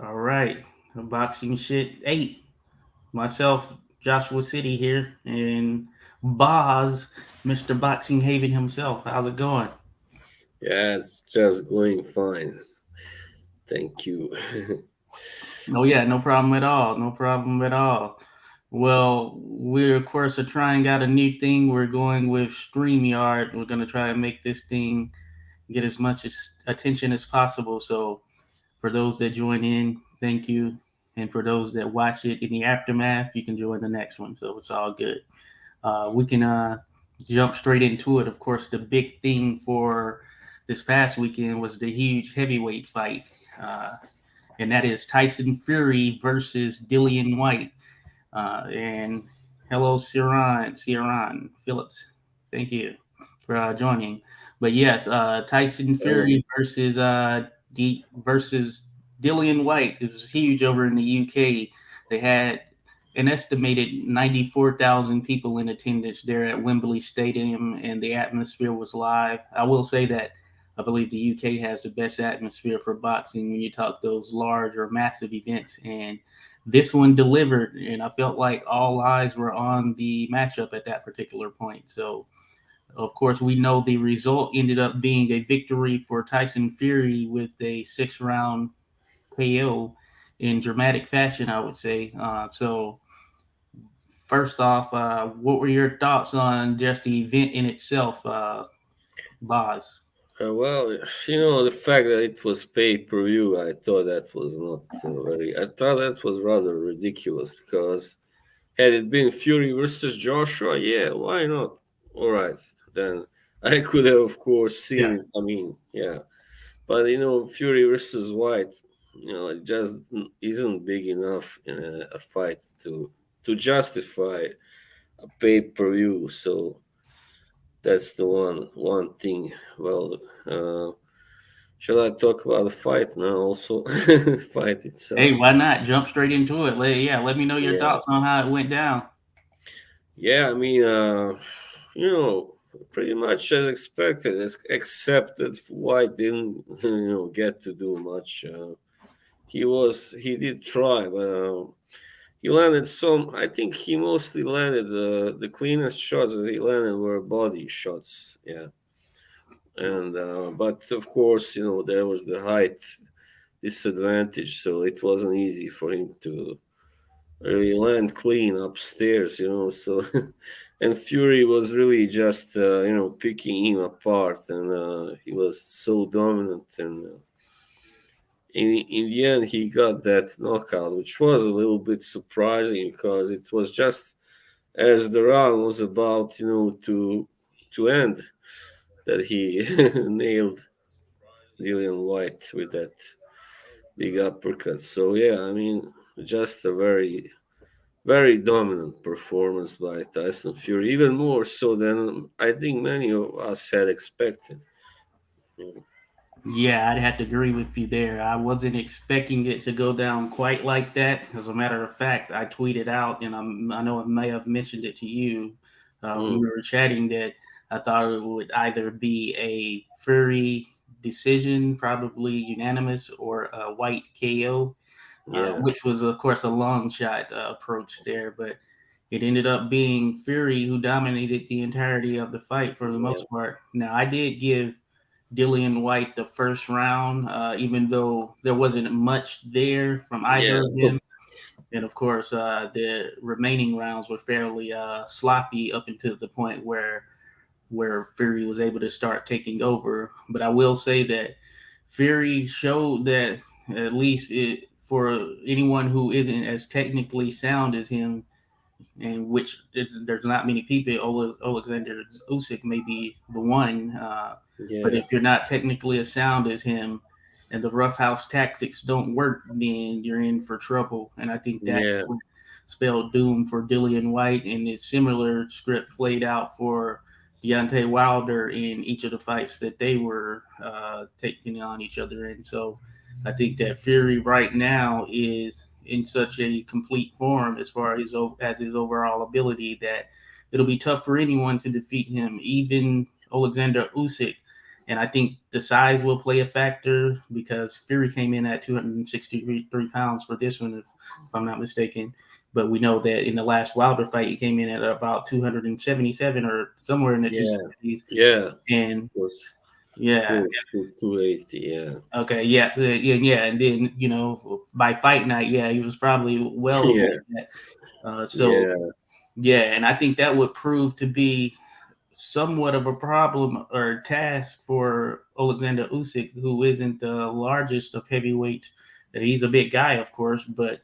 All right, Boxing Shit 8. Myself, Joshua City here, and Boz, Mr. Boxing Haven himself. How's it going? Yeah, it's just going fine. Thank you. Oh, yeah, no problem at all. No problem at all. Well, we of course are trying out a new thing. We're going with StreamYard. We're going to try and make this thing get as much attention as possible. So, for those that join in, thank you. And for those that watch it in the aftermath, you can join the next one. So, it's all good. We can jump straight into it. Of course, the big thing for this past weekend was the huge heavyweight fight, uh, and that is Tyson Fury versus Dillian Whyte. And hello, Ciaran Phillips. Thank you for joining. But yes, Tyson Oh, Fury versus Dillian Whyte. It was huge over in the UK. They had an estimated 94,000 people in attendance there at Wembley Stadium, and the atmosphere was live. I will say that I believe the UK has the best atmosphere for boxing when you talk those large or massive events, and this one delivered, and I felt like all eyes were on the matchup at that particular point. So, of course, we know the result ended up being a victory for Tyson Fury with a 6 round KO in dramatic fashion, I would say. First off, what were your thoughts on just the event in itself, Boz? well, the fact that it was pay per view, I thought that was not very. I thought that was rather ridiculous because had it been Fury versus Joshua, yeah, why not? All right, then I could have, of course, seen Yeah. it. I mean, yeah, but Fury versus White, it just isn't big enough in a fight to justify a pay per view. So that's the one thing. Well, shall I talk about the fight now? Also, fight Hey, itself. why not jump straight into it? Let me know your Yeah, thoughts on how it went down. yeah. I mean, you know, pretty much as expected, except that White didn't, get to do much. He did try, but he landed some. I think he mostly landed the cleanest shots that he landed were body shots. Yeah, and but of course, there was the height disadvantage, so it wasn't easy for him to really land clean upstairs. So and Fury was really just picking him apart, and he was so dominant, and in the end he got that knockout, which was a little bit surprising because it was just as the round was about to end that he nailed Dillian White with that big uppercut. So yeah, I mean, just a very very dominant performance by Tyson Fury, even more so than I think many of us had expected. Yeah, I'd have to agree with you there. I wasn't expecting it to go down quite like that. As a matter of fact, I tweeted out, and I know I may have mentioned it to you when Mm, we were chatting, that I thought it would either be a Fury decision, probably unanimous, or a White KO, yeah, which was, of course, a long shot approach there. But it ended up being Fury who dominated the entirety of the fight for the yeah, most part. Now, I did give Dillian White the first round, even though there wasn't much there from either yeah, of them. And of course, the remaining rounds were fairly sloppy up until the point where Fury was able to start taking over. But I will say that Fury showed that at least for anyone who isn't as technically sound as him, and which there's not many people. Alexander Usyk may be the one, but yeah, if you're not technically as sound as him, and the roughhouse tactics don't work, then you're in for trouble. And I think that yeah, spelled doom for Dillian White, and it's similar script played out for Deontay Wilder in each of the fights that they were taking on each other in. So I think that Fury right now is in such a complete form as far as his overall ability that it'll be tough for anyone to defeat him, even Alexander Usyk. And I think the size will play a factor because Fury came in at 263 pounds for this one, if I'm not mistaken. But we know that in the last Wilder fight, he came in at about 277 or somewhere in the Yeah, 270s. yeah, And was yeah, close to 280. Yeah, okay, yeah, yeah, yeah. And then, by fight night, yeah, he was probably well above yeah, that. So, yeah, yeah, and I think that would prove to be somewhat of a problem or task for Alexander Usyk, who isn't the largest of heavyweights. He's a big guy, of course, but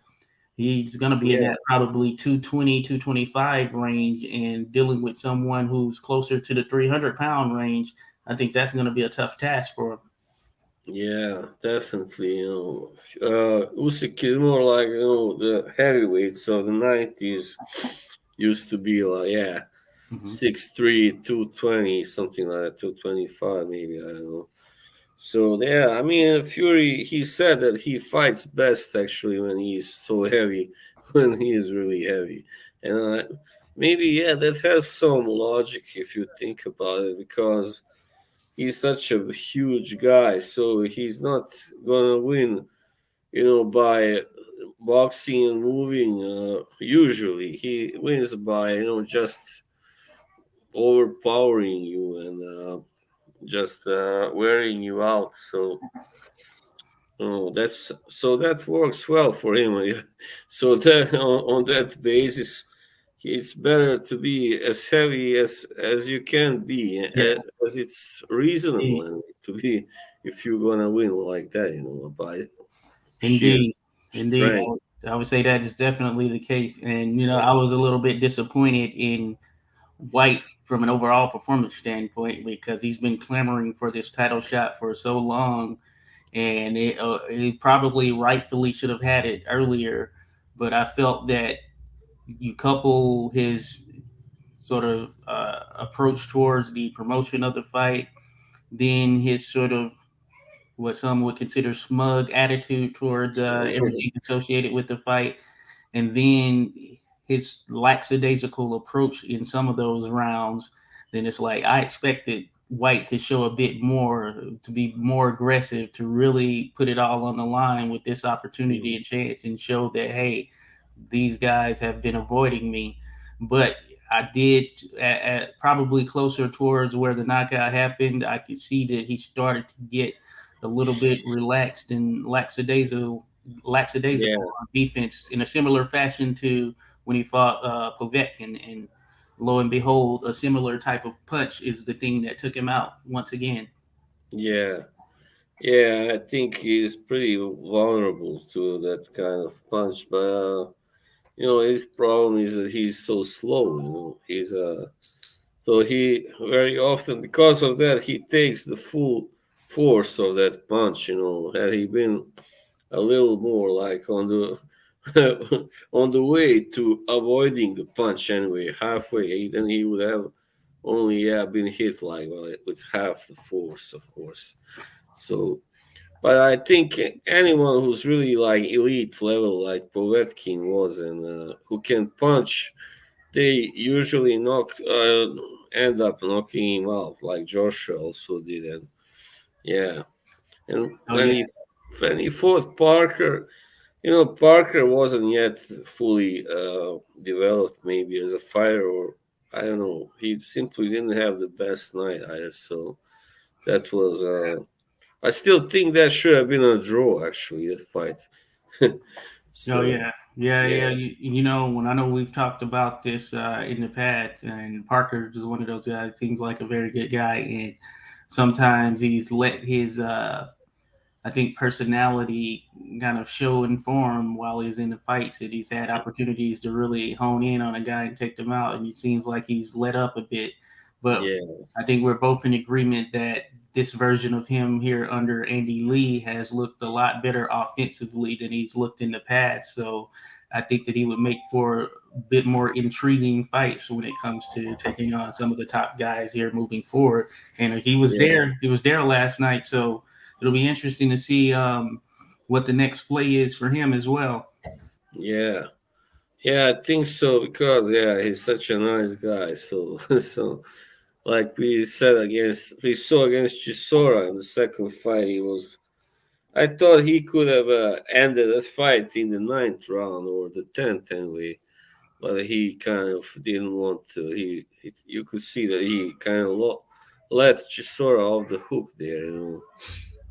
he's going to be in yeah, that probably 220, 225 range, and dealing with someone who's closer to the 300-pound range. I think that's going to be a tough task for him. yeah. Definitely. Usyk is more like the heavyweights of the 90s used to be like, yeah, Hmm. 6'3", 220, something like that, 225 maybe. I don't know. So yeah, I mean Fury. He said that he fights best actually when he's so heavy, when he is really heavy, and maybe yeah, that has some logic if you think about it, because he's such a huge guy, so he's not gonna win, by boxing and moving. Usually, he wins by just overpowering you and just wearing you out. So. Oh, that works well for him. Yeah. So that on that basis, it's better to be as heavy as you can be, Yeah, as it's reasonable indeed, anyway, to be if you're gonna win like that, by sheer indeed, indeed. strength. I would say that is definitely the case, and Yeah, I was a little bit disappointed in Whyte from an overall performance standpoint because he's been clamoring for this title shot for so long, and he probably rightfully should have had it earlier. But I felt that you couple his sort of approach towards the promotion of the fight, then his sort of what some would consider smug attitude toward everything associated with the fight, and then his lackadaisical approach in some of those rounds, then it's like I expected Whyte to show a bit more, to be more aggressive, to really put it all on the line with this opportunity and chance, and show that hey, these guys have been avoiding me. But I did probably closer towards where the knockout happened. I could see that he started to get a little bit relaxed and lackadaisical yeah, on defense in a similar fashion to when he fought Povetkin. And lo and behold, a similar type of punch is the thing that took him out once again. yeah, yeah. I think he's pretty vulnerable to that kind of punch, but his problem is that he's so slow. He's So he very often, because of that, he takes the full force of that punch. Had he been a little more like on the on the way to avoiding the punch anyway, halfway, then he would have only been hit like with half the force, of course. So, but I think anyone who's really like elite level, like Povetkin was, and who can punch, they usually end up knocking him out, like Joshua also did. And yeah, and Oh yeah, when he fought Parker, Parker wasn't yet fully developed, maybe as a fighter, or I don't know. He simply didn't have the best night either. So that was. I still think that should have been a draw, actually, that fight. oh So yeah, yeah, yeah, yeah. When I know we've talked about this in the past, and Parker is one of those guys. Seems like a very good guy, and sometimes he's let his I think personality kind of show and form while he's in the fights, and he's had opportunities to really hone in on a guy and take them out, and it seems like he's let up a bit. But yeah, I think we're both in agreement that this version of him here under Andy Lee has looked a lot better offensively than he's looked in the past. So I think that he would make for a bit more intriguing fights when it comes to taking on some of the top guys here moving forward. And he was yeah, there. He was there last night, so it'll be interesting to see what the next play is for him as well. yeah. Yeah, I think so because he's such a nice guy. So so like we saw against Chisora in the second fight. I thought he could have ended that fight in the ninth round or the 10th anyway, but he kind of didn't want to. You could see that he kind of let Chisora off the hook there,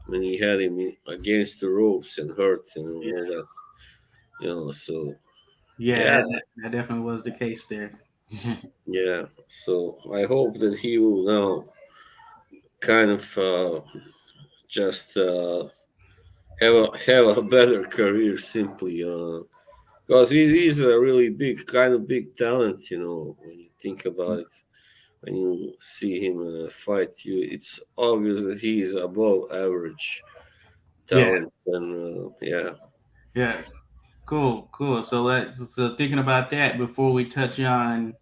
when he had him against the ropes and hurt and all Yeah, that, So yeah, yeah, that definitely was the case there. yeah. So I hope that he will now kind of just have a better career simply, because he's a really big talent. When you think about it, when you see him fight, it's obvious that he is above average Yeah, talent, and yeah, yeah. Cool, cool. So thinking about that before we touch on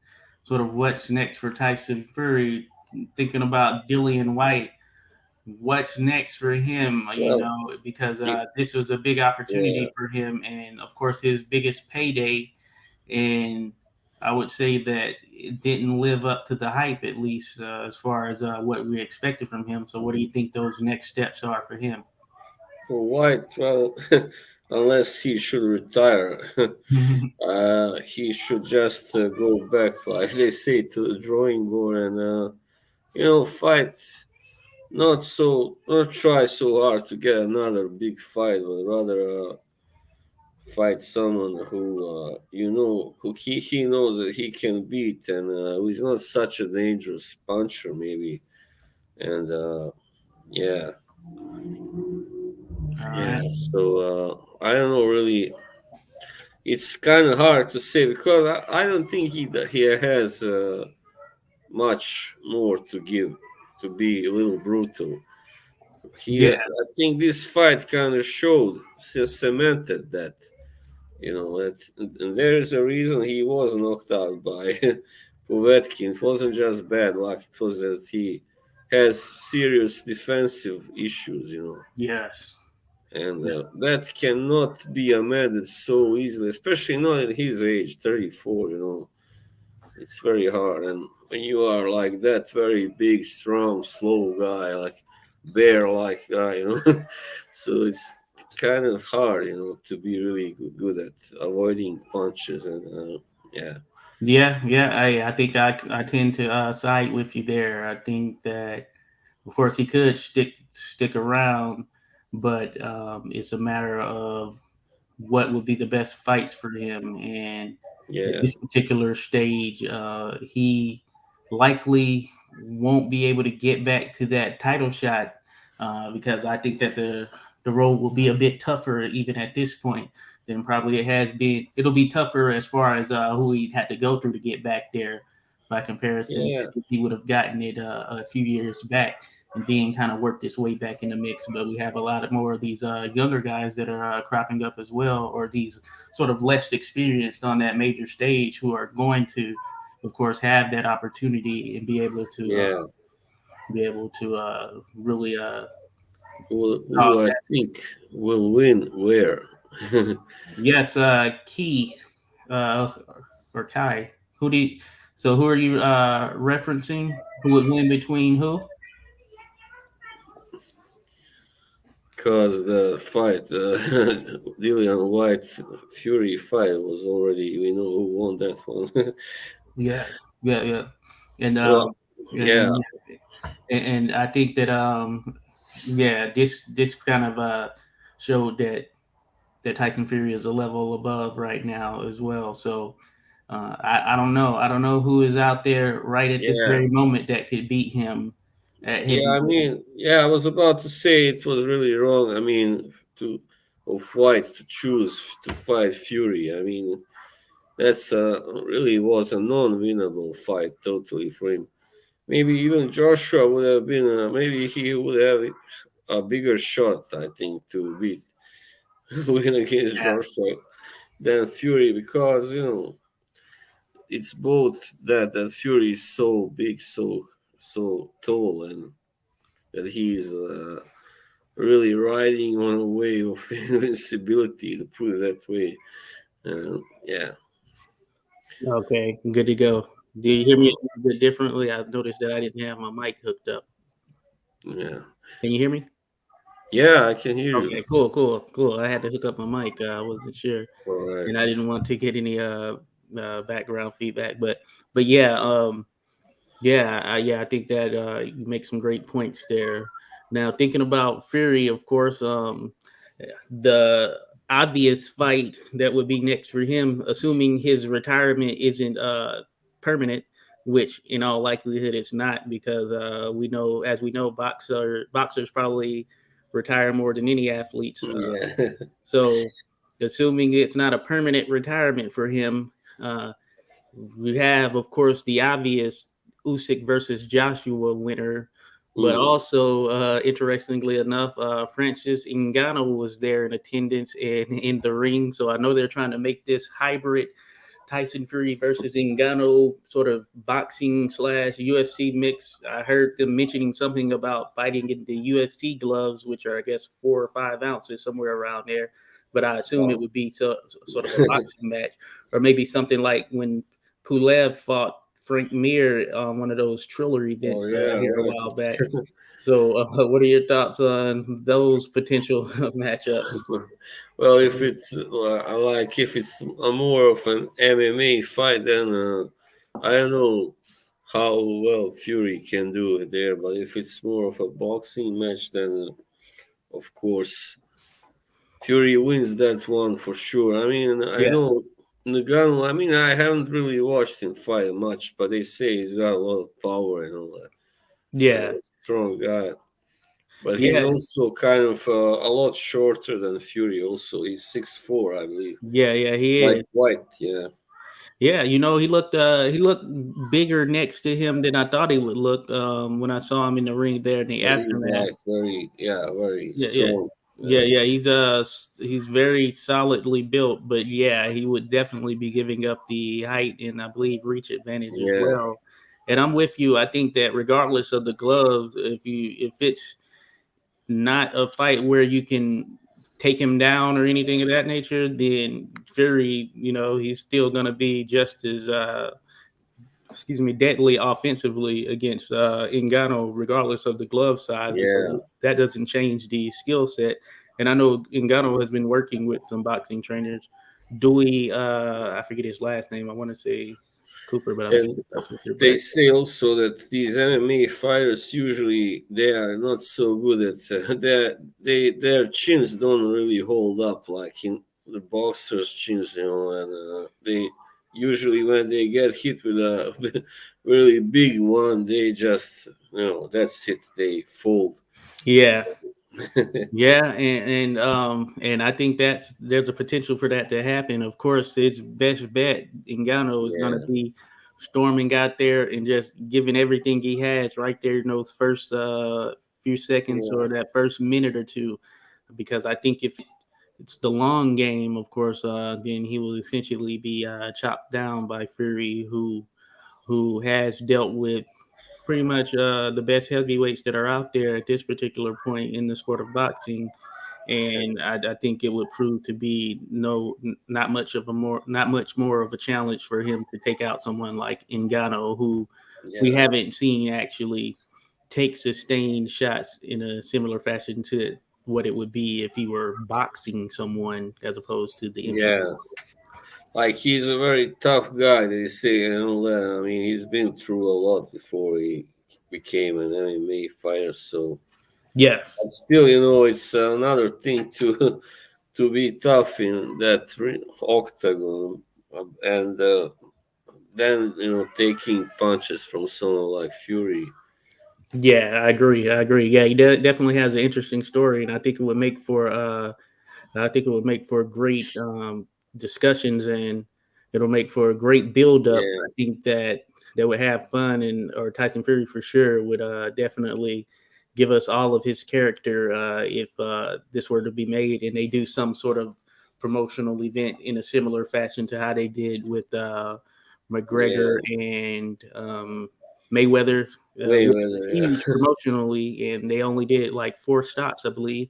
sort of what's next for Tyson Fury, thinking about Dillian Whyte, what's next for him? well, Because you, this was a big yeah. opportunity for him, and of course his biggest payday. And I would say that it didn't live up to the hype, at least as far as what we expected from him. So, what do you think those next steps are for him? For White, well, unless he should retire, he should just go back, like they say, to the drawing board and fight. Not try so hard to get another big fight, but rather fight someone who he knows that he can beat, and who is not such a dangerous puncher, maybe. And yeah, All yeah. right. So I don't know really. It's kind of hard to say because I don't think he has much more to give. To be a little brutal, Yeah. I think this fight kind of cemented that. And there is a reason he was knocked out by Povetkin. It wasn't just bad luck; it was that he has serious defensive issues. Yes. And Yeah. that cannot be amended so easily, especially not at his age, 34. It's very hard. And when you are like that, very big, strong, slow guy, like bear-like guy, so it's kind of hard, to be really good at avoiding punches and yeah, Yeah. Yeah. I think I tend to side with you there. I think that, of course, he could stick around, but it's a matter of what would be the best fights for him. And at yeah, this particular stage, he likely won't be able to get back to that title shot because I think that the road will be a bit tougher even at this point than probably it has been. It'll be tougher as far as who he had to go through to get back there by comparison to yeah, if he would have gotten it a few years back and then kind of worked his way back in the mix. But we have a lot of more of these younger guys that are cropping up as well, or these sort of less experienced on that major stage who are going to, of course, have that opportunity and yeah. be able to really Who cause I that. think will win where? Yes, Key uh, or Kai. Who do you, so who are you referencing? Who would win between who? Because the fight, Dillian White Fury fight was already, we know who won that one. Yeah, yeah, yeah, and So yeah, and and I think that yeah, this kind of showed that Tyson Fury is a level above right now as well. So I don't know. I don't know who is out there right at this yeah, very moment that could beat him at yeah. I heavyweight. mean, yeah. I was about to say it was really wrong. I mean, to of White to choose to fight Fury. I mean, that's really was a non-winnable fight totally for him. Maybe even Joshua would have been. Maybe he would have a bigger shot. I think to beat win against Yeah, Joshua than Fury because it's both that Fury is so big, so tall, and that he's really riding on a wave of invincibility, to put it that way. Yeah, okay, good to go. Do you hear me a little bit differently? I noticed that I didn't have my mic hooked up. Yeah, Can you hear me? yeah, I can hear you. Okay, cool, cool, cool. I had to hook up my mic. I wasn't sure, All right. and I didn't want to get any background feedback. But yeah, I think that you make some great points there. Now, thinking about Fury, of course, the obvious fight that would be next for him, assuming his retirement isn't permanent, which in all likelihood it's not, because as we know, boxers probably retire more than any athletes. Yeah, So, assuming it's not a permanent retirement for him, uh, we have, of course, the obvious Usyk versus Joshua winner, but mm, also, interestingly enough, Francis Ngannou was there in attendance and in the ring. So I know they're trying to make this hybrid Tyson Fury versus Ngannou sort of boxing slash UFC mix. I heard them mentioning something about fighting in the UFC gloves, which are, I guess, 4 or 5 ounces, somewhere around there. But I assume it wow. would be sort of a boxing match, or maybe something like when Pulev fought Frank Mir on one of those Triller Oh events yeah, here a right. while back. So, what are your thoughts on those potential matchups? Well, if it's like if it's a more of an MMA fight, then I don't know how well Fury can do it there. But if it's more of a boxing match, then of course Fury wins that one for sure. I mean, I Yeah, know Nagano. I mean, I haven't really watched him fight much, but they say he's got a lot of power and all that. yeah, Strong guy. But he's yeah, also kind of a lot shorter than Fury. Also, he's 6'4", I believe. yeah. He Like is. White, yeah. Yeah, he looked bigger next to him than I thought he would look when I saw him in the ring there in the But he's aftermath. like very, yeah, very Yeah, yeah. strong. Uh, Yeah. He's very solidly built, but yeah, he would definitely be giving up the height and I believe reach advantage as yeah, well. And I'm with you. I think that regardless of the gloves, if it's not a fight where you can take him down or anything of that nature, then Fury, he's still gonna be just as deadly offensively against Ngannou, regardless of the glove size, because yeah. that doesn't change the skill set. And I know Ngannou has been working with some boxing trainers. Dewey, I forget his last name. I want to say Cooper, but I'm sure And that's with your they back. say also that these MMA fighters usually they are not so good at their chins don't really hold up like in the boxers' chins, and they usually when they get hit with a really big one, they just that's it, they fold. Yeah, yeah, and I think there's a potential for that to happen. Of course, his best bet Ngannou is going to Yeah, be storming out there and just giving everything he has right there in those first few seconds yeah, or that first minute or two, because I think if it's the long game, of course, then he will essentially be chopped down by Fury, who has dealt with pretty much the best heavyweights that are out there at this particular point in the sport of boxing. And I think it would prove to be not much more of a challenge for him to take out someone like Ngannou, who we yeah, haven't seen actually take sustained shots in a similar fashion to what it would be if he were boxing someone as opposed to the MMA. yeah. Like he's a very tough guy. They say, I mean, he's been through a lot before he became an MMA fighter. So, Yes. but still, it's another thing to to be tough in that octagon, and then taking punches from someone like Fury. Yeah, I agree. I agree. Yeah, he definitely has an interesting story, and I think it would make for great discussions, and it'll make for a great build up. Yeah, I think that they would have fun, and or Tyson Fury for sure would definitely give us all of his character if this were to be made, and they do some sort of promotional event in a similar fashion to how they did with McGregor yeah, and Mayweather, which was Mayweather. huge Yeah, promotionally, and they only did like 4 stops, I believe,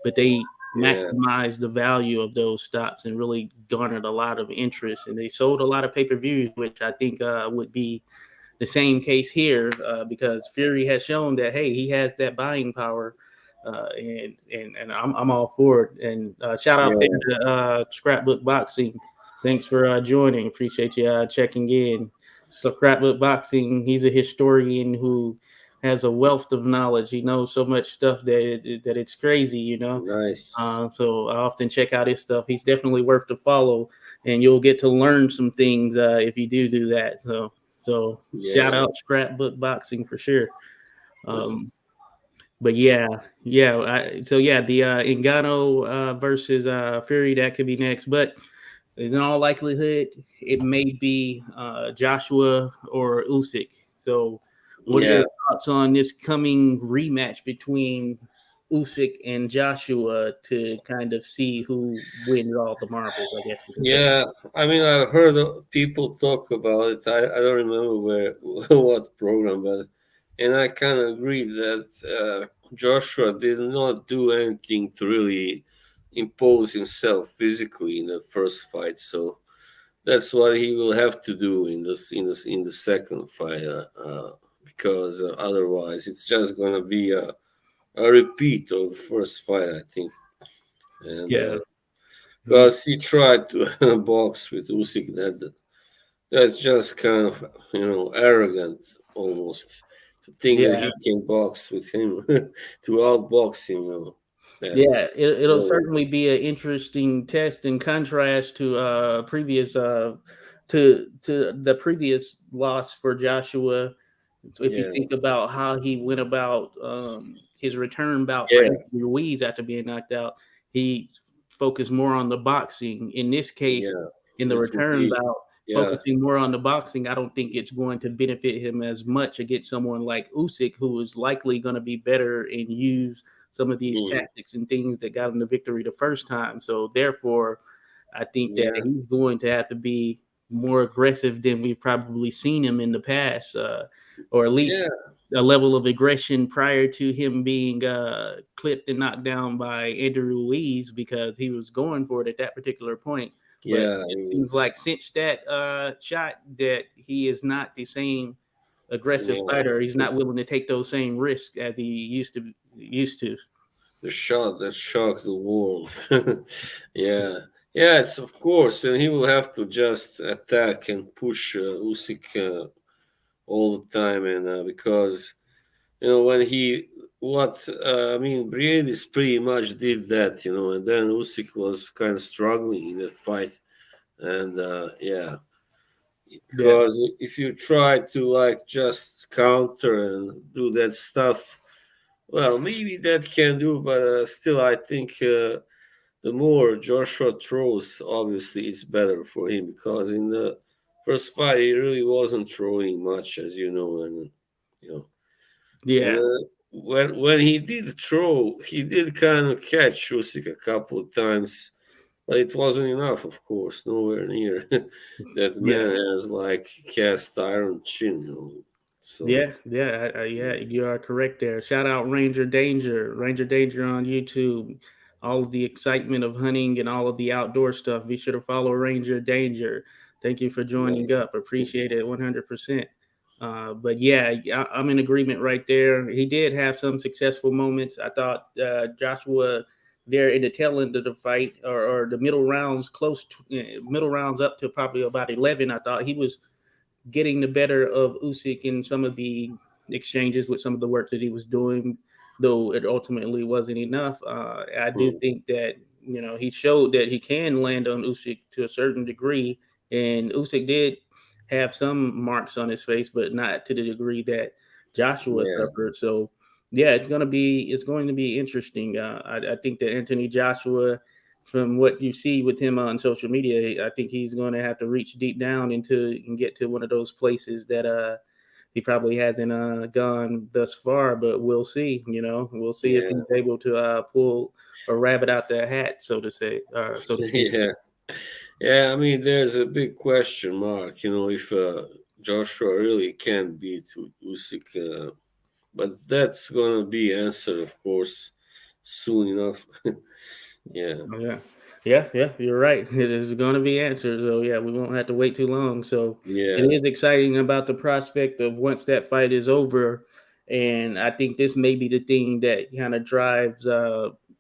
but they yeah, maximized the value of those stops and really garnered a lot of interest. And they sold a lot of pay-per-views, which I think would be the same case here because Fury has shown that hey, he has that buying power, and I'm all for it. And shout out yeah, there to Scrapbook Boxing. Thanks for joining. Appreciate you checking in. So Scrapbook Boxing, he's a historian who has a wealth of knowledge. He knows so much stuff that it's crazy, you know. nice. So I often check out his stuff. He's definitely worth to follow, and you'll get to learn some things if you do that. So shout Yeah, out Scrapbook Boxing for sure. Um, but so yeah, the Ngannou versus Fury, that could be next. But in all likelihood, it may be Joshua or Usyk. So, what are yeah. your thoughts on this coming rematch between Usyk and Joshua to kind of see who wins all the marbles? I guess you can say. Yeah, I mean, I've heard people talk about it. I don't remember where what program, but and I kind of agree that Joshua did not do anything to really impose himself physically in the first fight. So that's what he will have to do in the second fight, because otherwise it's just gonna be a repeat of the first fight, I think. And Yeah, yeah, because he tried to box with Usyk, that's just kind of arrogant almost to think that yeah. he can box with him to outbox him. That Yeah, it'll no, certainly be an interesting test in contrast to previous to the previous loss for Joshua. So if you yeah, think about how he went about his return bout for yeah, Anthony Ruiz after being knocked out, he focused more on the boxing. In this case, yeah, in the it will return be, bout, yeah, focusing more on the boxing, I don't think it's going to benefit him as much against someone like Usyk, who is likely going to be better and use some of these mm, tactics and things that got him the victory the first time. So therefore, I think that yeah, he's going to have to be more aggressive than we've probably seen him in the past, or at least yeah, a level of aggression prior to him being clipped and knocked down by Andrew Ruiz because he was going for it at that particular point. But yeah. it It seems was, like since that shot that he is not the same aggressive yeah, fighter. He's not willing to take those same risks as he used to. the shot that shocked the world. Yeah, yeah. It's of course, and he will have to just attack and push Usyk all the time, and because when he what I mean, Briedis pretty much did that, and then Usyk was kind of struggling in that fight, and yeah, Yeah, because if you try to like just counter and do that stuff, well, maybe that can do, but still, I think the more Joshua throws, obviously, it's better for him because in the first fight he really wasn't throwing much, as you know, and you know. And yeah, when he did throw, he did kind of catch Usyk a couple of times, but it wasn't enough, of course, nowhere near. That yeah. man has like cast iron chin, So Yeah, you are correct there. Shout out Ranger Danger on YouTube. All of the excitement of hunting and all of the outdoor stuff. Be sure to follow Ranger Danger. Thank you for joining up. nice. Appreciate it 100%. But yeah, I'm in agreement right there. He did have some successful moments. I thought Joshua there in the tail end of the fight or the middle rounds, middle rounds up to probably about 11. I thought he was getting the better of Usyk in some of the exchanges with some of the work that he was doing, though it ultimately wasn't enough. I do Hmm. think that he showed that he can land on Usyk to a certain degree, and Usyk did have some marks on his face, but not to the degree that Joshua Yeah, suffered. So yeah, it's going to be interesting. I think that Anthony Joshua, from what you see with him on social media, I think he's going to have to reach deep down into and get to one of those places that he probably hasn't gone thus far. But we'll see. We'll see if yeah, he's able to pull a rabbit out the hat, so to say, so to speak. yeah, yeah. I mean, there's a big question mark, if Joshua really can beat Usyk, but that's gonna be answered, of course, soon enough. Yeah, Oh, yeah. Yeah, yeah, you're right. It is going to be answered. So, yeah, we won't have to wait too long. So, it yeah, is exciting about the prospect of once that fight is over. And I think this may be the thing that kind of drives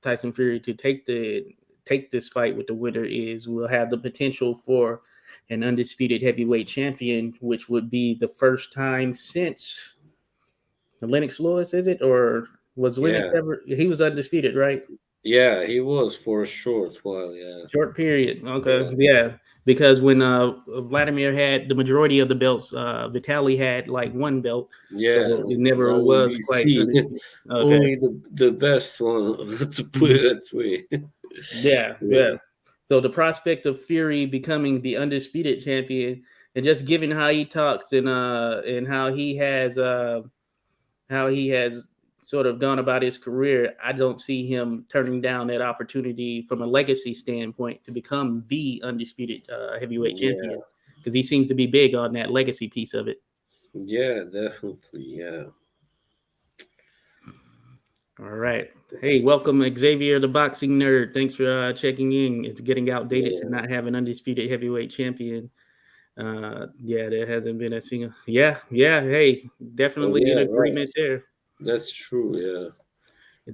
Tyson Fury to take this fight with the winner is we'll have the potential for an undisputed heavyweight champion, which would be the first time since Lennox Lewis, is it? Or was Lennox yeah, ever? He was undisputed, right? yeah. He was for a short while. Yeah, Short period. Okay. yeah, Yeah. Because when Vladimir had the majority of the belts, Vitaly had like one belt. yeah. So it never was quite WBC, undisputed. Okay. only the best one to put Mhm. it that way. Yeah. Yeah. Yeah, So the prospect of Fury becoming the undisputed champion and just given how he talks and how he has sort of gone about his career, I don't see him turning down that opportunity from a legacy standpoint to become the undisputed heavyweight yeah, champion because he seems to be big on that legacy piece of it. yeah. Definitely. Yeah. All right. Hey, welcome, Xavier, the boxing nerd. Thanks for checking in. It's getting outdated to Yeah. not have an undisputed heavyweight champion. Yeah, there hasn't been a single. Yeah, yeah. Hey, Oh definitely in yeah. Right. agreement there. That's true. Yeah.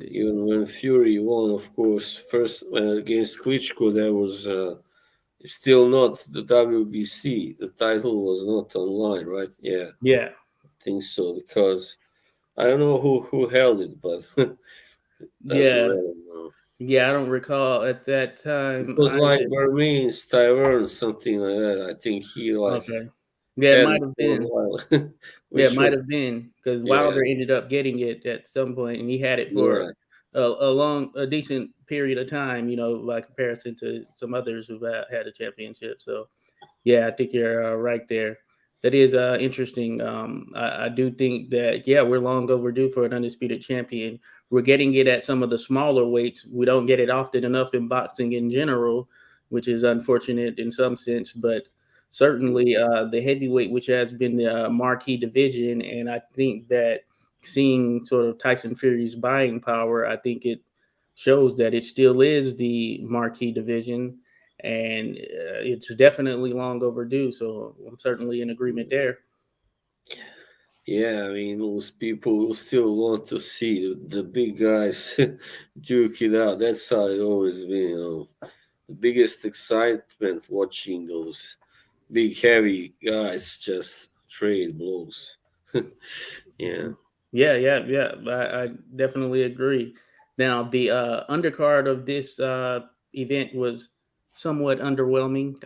Even when Fury won, of course, first against Klitschko, there was still not the WBC. The title was not online, right? Yeah, Yeah, I think so. Because I don't know who held it, but doesn't yeah, matter now. yeah. I don't recall at that It time was like either. Bermin's Tyrone, something like that. I think he like Okay. Yeah, it had might it have for a been. while, Yeah, it which might was have been because yeah, Wilder ended up getting it at some point, and he had it for yeah, a decent period of time. You know, by comparison to some others who've had a championship. So yeah, I think you're right there. That is interesting. I do think that yeah, we're long overdue for an undisputed champion. We're getting it at some of the smaller weights. We don't get it often enough in boxing in general, which is unfortunate in some sense. But certainly the heavyweight, which has been the marquee division, and I think that seeing sort of Tyson Fury's buying power, I think it shows that it still is the marquee division and it's definitely long overdue. So I'm certainly in agreement there. yeah. I mean, most people will still want to see the big guys duke it out. That's how it always been. The biggest excitement watching those big heavy guys just trade blows. Yeah, Yeah, yeah, yeah. I definitely agree. Now, the undercard of this event was somewhat underwhelming.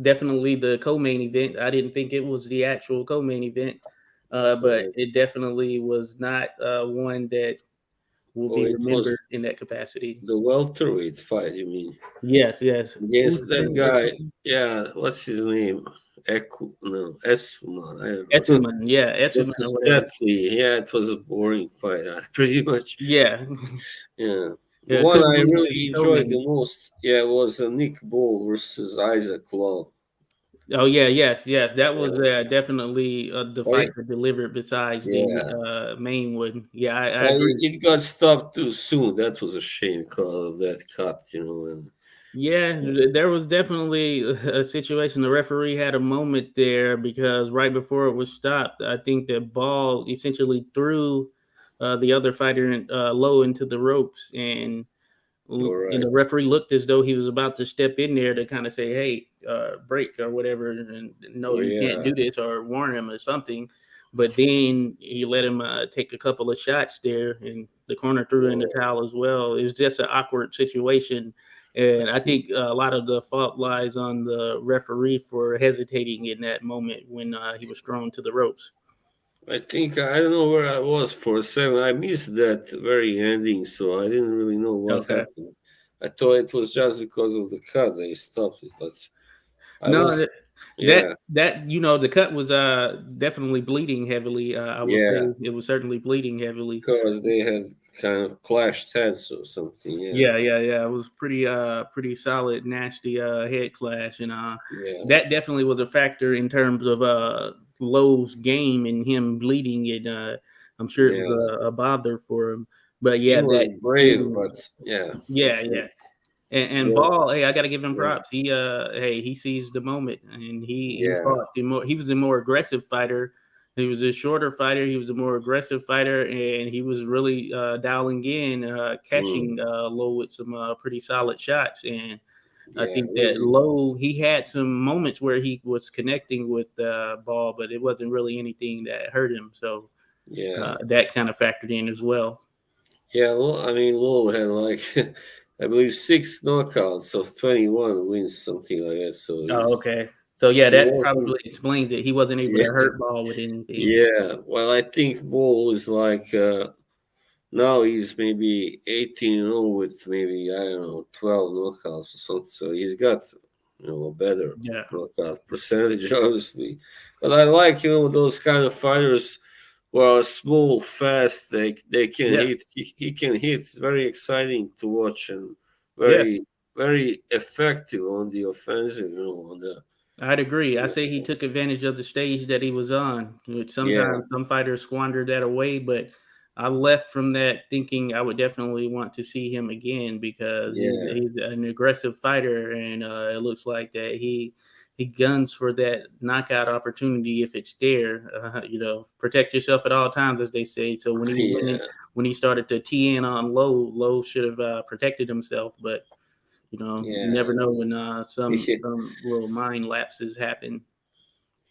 Definitely the co-main event. I didn't think it was the actual co-main event, but right. it definitely was not one that will Oh, be it was remembered in that capacity. the welterweight fight. You mean Yes, yes. against that Usman versus guy? Yeah, what's his name? Eku? No, Esman. I don't know. Essuman. Yeah, Essuman or Versus whatever. Deathly. Yeah, it was a boring fight. Pretty much. Yeah, Yeah. The yeah. one Couldn't I believe it really was enjoyed co-main. the most, yeah, was Nick Ball versus Isaac Law. Oh yeah, yes, yes. That was Yeah. definitely the But fight that delivered. Besides the yeah, main one, yeah, I but agree. it got stopped too soon. That was a shame because of that cut, and Yeah, there was definitely a situation. The referee had a moment there because right before it was stopped, I think the ball essentially threw the other fighter low into the ropes, and you're and right. the referee looked as though he was about to step in there to kind of say, "Hey, break or whatever," and no, Oh you can't yeah, do this or warn him or something. But then he let him take a couple of shots there, and the corner threw in the oh, towel as well. It was just an awkward situation, I and I think think a lot of the fault lies on the referee for hesitating in that moment when he was thrown to the ropes. I don't know where I was for a second. I missed that very ending, so I didn't really know what Okay. happened. I thought it was just because of the cut they stopped it, but I No, was that yeah, the cut was definitely bleeding heavily. I will say yeah, it was certainly bleeding heavily. because they had kind of clashed heads or something. Yeah, Yeah, yeah, yeah. It was pretty solid, nasty head clash, and yeah, that definitely was a factor in terms of Lowe's game and him bleeding. It I'm sure it was yeah. a bother for him. But He yeah, was that brave, ending. but yeah, Yeah, yeah. And Yeah, Ball, hey, I got to give him yeah, props. He seized the moment, and he yeah, fought. He was the more aggressive fighter. He was a shorter fighter. He was the more aggressive fighter, and he was really dialing in, mm, catching Low with some pretty solid shots. And I yeah, think that really, Low, he had some moments where he was connecting with Ball, but it wasn't really anything that hurt him. So yeah, that kind of factored in as well. yeah. Well, I mean, Lowe had like I believe 6 knockouts of 21 wins, something like that. So Oh, okay. So yeah, he that wasn't. probably explains it. He wasn't able to Yeah, hurt Ball with anything. yeah. Well, I think Ball is like now he's maybe 18-0 with maybe I don't know 12 knockouts or something. So he's got a better Yeah, knockout percentage, obviously. But I like those kind of fighters who are small, fast. They can yeah, hit. He can hit. Very exciting to watch and yeah. very very effective on the offensive. On the I'd agree. I say he took advantage of the stage that he was on. Which yeah sometimes some fighters squander that away, but I left from that thinking I would definitely want to see him again because yeah he's an aggressive fighter, and it looks like that he guns for that knockout opportunity if it's there. Protect yourself at all times, as they say. So when he went in, yeah when he started to tee in on Low should have protected himself, but you yeah. never know when He, some little mind lapses happen.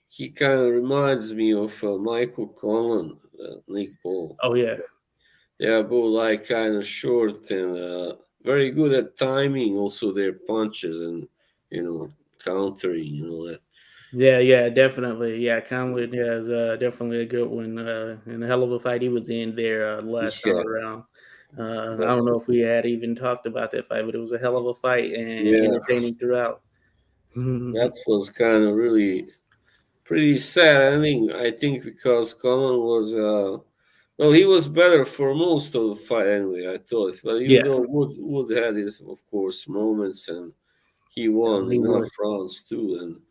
he kind of reminds me of Michael Conlan, Nick Ball. Oh yeah, They are both like kind of short and very good at timing. Also, their punches and you know countering. That. yeah, definitely. Yeah, Conley is definitely a good one, and a hell of a fight he was in there last time Yeah, around. I that don't know if was we had even talked about that fight, but it was a hell of a fight and yeah entertaining throughout. that was kind of really pretty sad ending. I think because Conlan was well, he was better for most of the fight anyway. I thought, but even Yeah, though Wood had his of course moments and he no, won he enough would. rounds too, and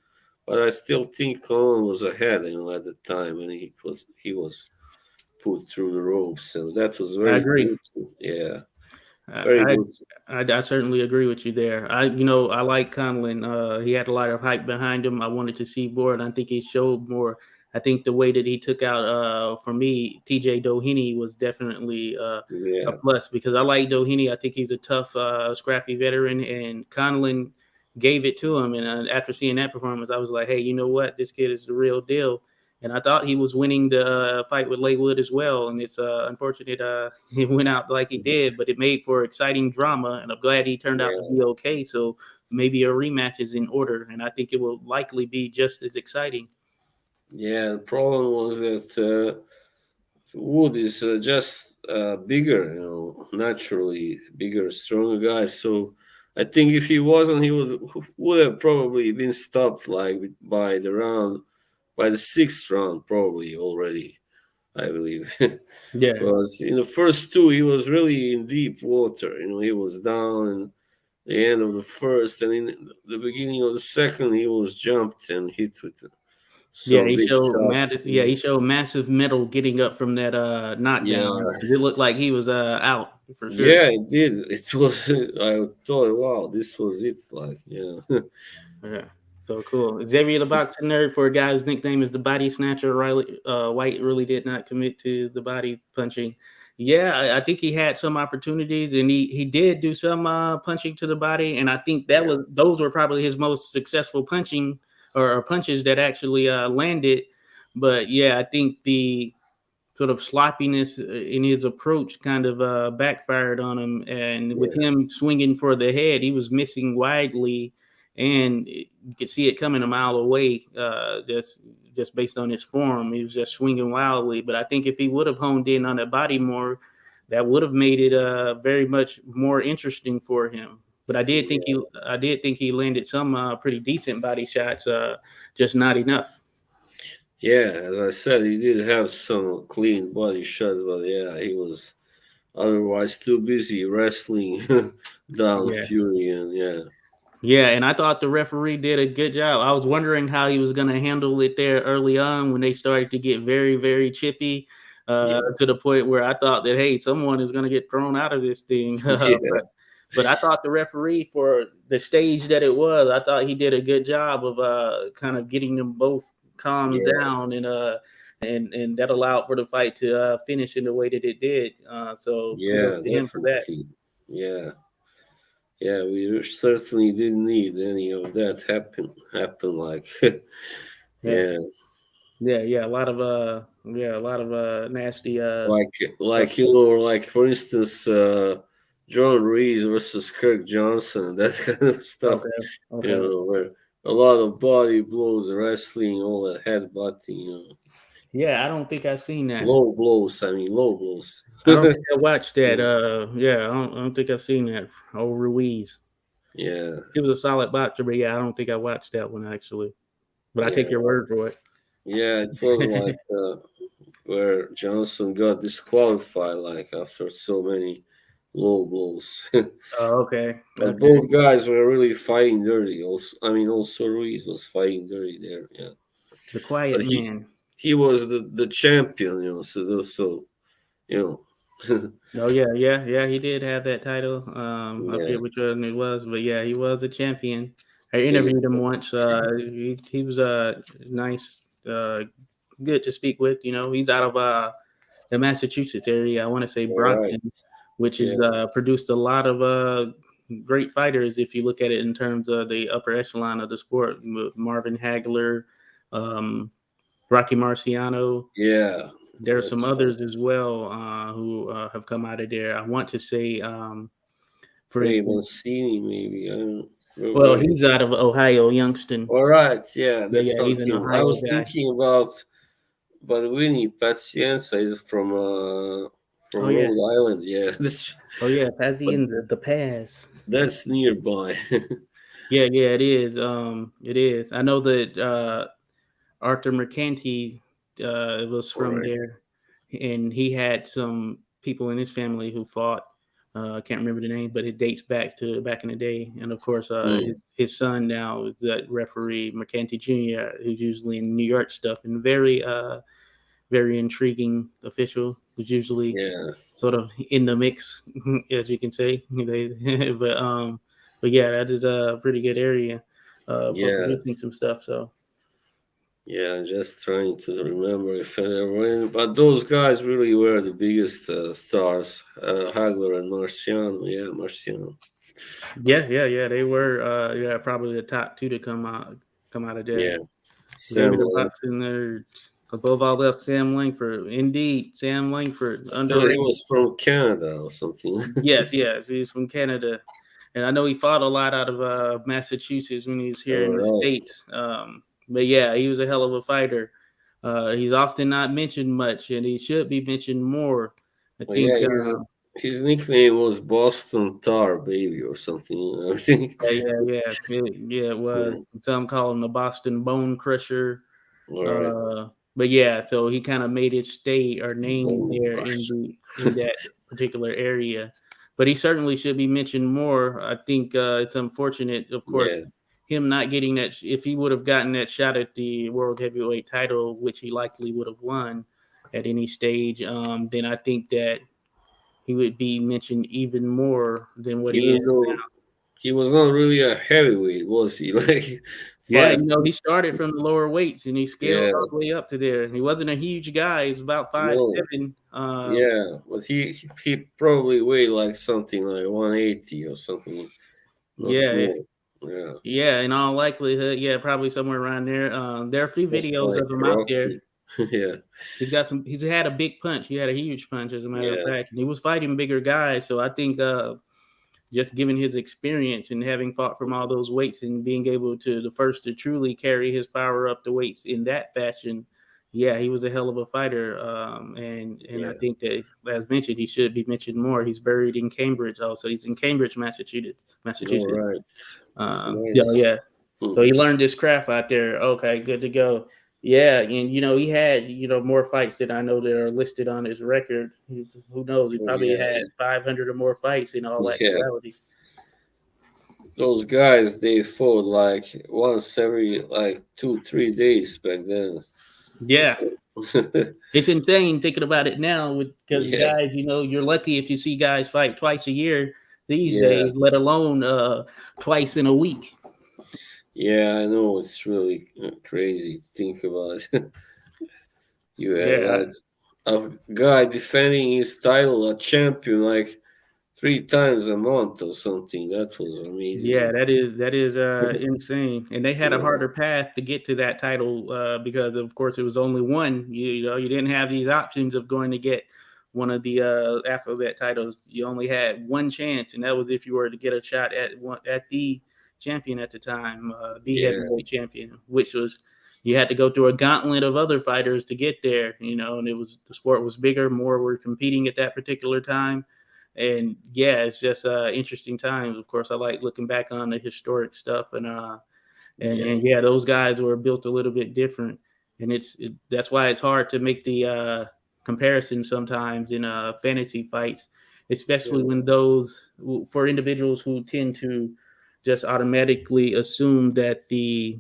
but I still think Colin was ahead, at the time, and he was put through the ropes, and that was I very agree. brutal. Yeah, very I, brutal. I certainly agree with you there. I like Conlon. He had a lot of hype behind him. I wanted to see more, and I think he showed more. I think the way that he took out, for me, TJ Doheny was definitely a Yeah, plus because I like Doheny. I think he's a tough, scrappy veteran, and Conlon gave it to him. And after seeing that performance, I was like, hey, you know what? This kid is the real deal. And I thought he was winning the fight with Laywood as well. And it's unfortunate it went out like he did, but it made for exciting drama. And I'm glad he turned out to yeah, be okay. So maybe a rematch is in order. And I think it will likely be just as exciting. yeah. The problem was that Wood is just bigger, naturally bigger, stronger guy. So I think if he wasn't, he would have probably been stopped like by by the sixth round, probably already. I believe. Yeah. Because in the first two, he was really in deep water. He was down in the end of the first, and in the beginning of the second, he was jumped and hit with Yeah, some big shots. he showed massive metal getting up from that Yeah, knockdown. It looked like he was out for sure. yeah, it did. It was. I thought, wow, this was it. Like, yeah, Yeah. So cool. Xavier the boxing nerd, for a guy whose nickname is the body snatcher, Riley Whyte really did not commit to the body punching. Yeah, I think he had some opportunities, and he did do some punching to the body, and I think yeah, those were probably his most successful punching or punches that actually landed. But yeah, I think the sort of sloppiness in his approach kind of backfired on him. And with yeah, him swinging for the head, he was missing widely, and you could see it coming a mile away. Just based on his form, he was just swinging wildly. But I think if he would have honed in on that body more, that would have made it very much more interesting for him. But yeah. I did think he landed some pretty decent body shots, just not enough. Yeah, as I said, he did have some clean body shots, but yeah, he was otherwise too busy wrestling down Yeah. Fury, and yeah, Yeah, and I thought the referee did a good job. I was wondering how he was going to handle it there early on when they started to get very, very chippy, yeah, to the point where I thought that, hey, someone is going to get thrown out of this thing. yeah, But I thought the referee for the stage that it was, I thought he did a good job of kind of getting them both calmed Yeah, down and that allowed for the fight to finish in the way that it did. So kudos yeah, to him for that. definitely. Yeah, yeah, we certainly didn't need any of that happen like Yeah, yeah, yeah. A lot of nasty like stuff. like for instance, John Reese versus Kirk Johnson, that kind of stuff, Okay, okay. where a lot of body blows, wrestling, all that headbutting, Yeah, I don't think I've seen that. low blows. I mean, low blows. I don't think I watched that. Yeah, Yeah, I don't think I've seen that. Oh, Ruiz. yeah, He was a solid boxer, but yeah, I don't think I watched that one actually. But I take yeah. your word for Yeah, it was like it. where Johnson got disqualified, like after so many low blows. Oh, okay, But okay. both guys were really fighting dirty. Also, I mean, also Ruiz was fighting dirty there. Yeah, The but Quiet Man. he was the champion. So Oh yeah, yeah, yeah. He did have that title. I yeah, forget which one it was, but yeah, he was a champion. I they, interviewed him once. He was nice, good to speak with. You know, he's out of the Massachusetts area. I want to say all right. Brockton, which Yeah, has produced a lot of great fighters. If you look at it in terms of the upper echelon of the sport, with Marvin Hagler, um, Rocky Marciano. yeah, There are some that's right. others as well who have come out of there. I want to say, for Ray instance, Mancini, maybe. I don't know well, where. he's out of Ohio, Youngstown. All right, yeah, Yeah, that's yeah, not he's an him. I Ohio was guy. thinking about. But Winnie Pacienza is from Oh yeah, Rhode Island. Yeah, oh yeah, Pazzi but in the Paz. that's nearby. Yeah, yeah, it is. It is. I know that Arthur Mercanti was from Right. there, and he had some people in his family who fought. I can't remember the name, but it dates back to back in the day. And of course, Mm, his son now is that referee Mercanti Jr., who's usually in New York stuff and very intriguing official, who's usually yeah, sort of in the mix, as you can say. But yeah, that is a pretty good area for yeah, producing some stuff. So yeah. Just trying to remember if I ever win. But those guys really were the biggest stars. Hagler and Marciano. Yeah, Marciano. yeah, yeah, yeah, they were yeah probably the top two to come out of there. Yeah, Maybe Sam the Langford. boxing nerds. Above all else, Sam Langford. Indeed, Sam Langford, I thought he underrated. was from Canada or something. Yes, yes, he's from Canada, and I know he fought a lot out of Massachusetts when he was here All in the right. states. But yeah, he was a hell of a fighter. He's often not mentioned much, and he should be mentioned more. I Well, yeah, think. his nickname was Boston Tar Baby or something. I think. Yeah, yeah, yeah, yeah. It was. Yeah. Some call him the Boston Bone Crusher. All right. But yeah, so he kind of made his state or name Bone there Crush. in that particular area. But he certainly should be mentioned more. I think it's unfortunate, of course, Yeah. him not getting that. If he would have gotten that shot at the world heavyweight title, which he likely would have won at any stage, then I think that he would be mentioned even more than what he Even is. though he was not really a heavyweight, was he? Like Yeah, 5 he feet started from the 6. lower weights and he scaled Yeah. all the way up to there. He wasn't a huge guy. He's about five No. seven. Yeah. But he probably weighed like something like 180 or something, not Yeah, more. Yeah. yeah. In all likelihood, yeah, probably somewhere around there. There are a few Just videos like of him out there. Rocky. Yeah. He's got some. He's had a big punch. He had a huge punch, as a matter of Yeah. fact. And he was fighting bigger guys. So I think just given his experience and having fought from all those weights and being able to the first to truly carry his power up the weights in that fashion, yeah, he was a hell of a fighter. And I Yeah. think that, as mentioned, he should be mentioned more. He's buried in Cambridge. Also, he's in Cambridge, Massachusetts. All Massachusetts. right. Yeah, Nice. yeah. Hmm. So he learned this craft out there. Okay, good to go. Yeah, and he had more fights that I know that are listed on his record. Who knows? He Oh probably yeah. had 500 or more fights in all Yeah. actuality. Those guys they fought like once every like 2 3 days back then. Yeah, it's insane thinking about it now, because Yeah. guys, you're lucky if you see guys fight twice a year. these Yeah, days, let alone twice in a week. yeah, I know it's really crazy to think about it. You have Yeah, like a guy defending his title, a champion, like 3 times a month or something. That was yeah, amazing. that is insane. And they had a Yeah, harder path to get to that title because, of course, it was only one. You know, you didn't have these options of going to get one of the alphabet titles. You only had one chance, and that was if you were to get a shot at the champion at the time, the yeah, heavyweight champion, which was you had to go through a gauntlet of other fighters to get there. You know, and it was the sport was bigger, more were competing at that particular time, and yeah, it's just interesting times. Of course, I like looking back on the historic stuff, yeah, and yeah, those guys were built a little bit different, and that's why it's hard to make the comparison sometimes in fantasy fights, especially yeah. when those for individuals who tend to just automatically assume that the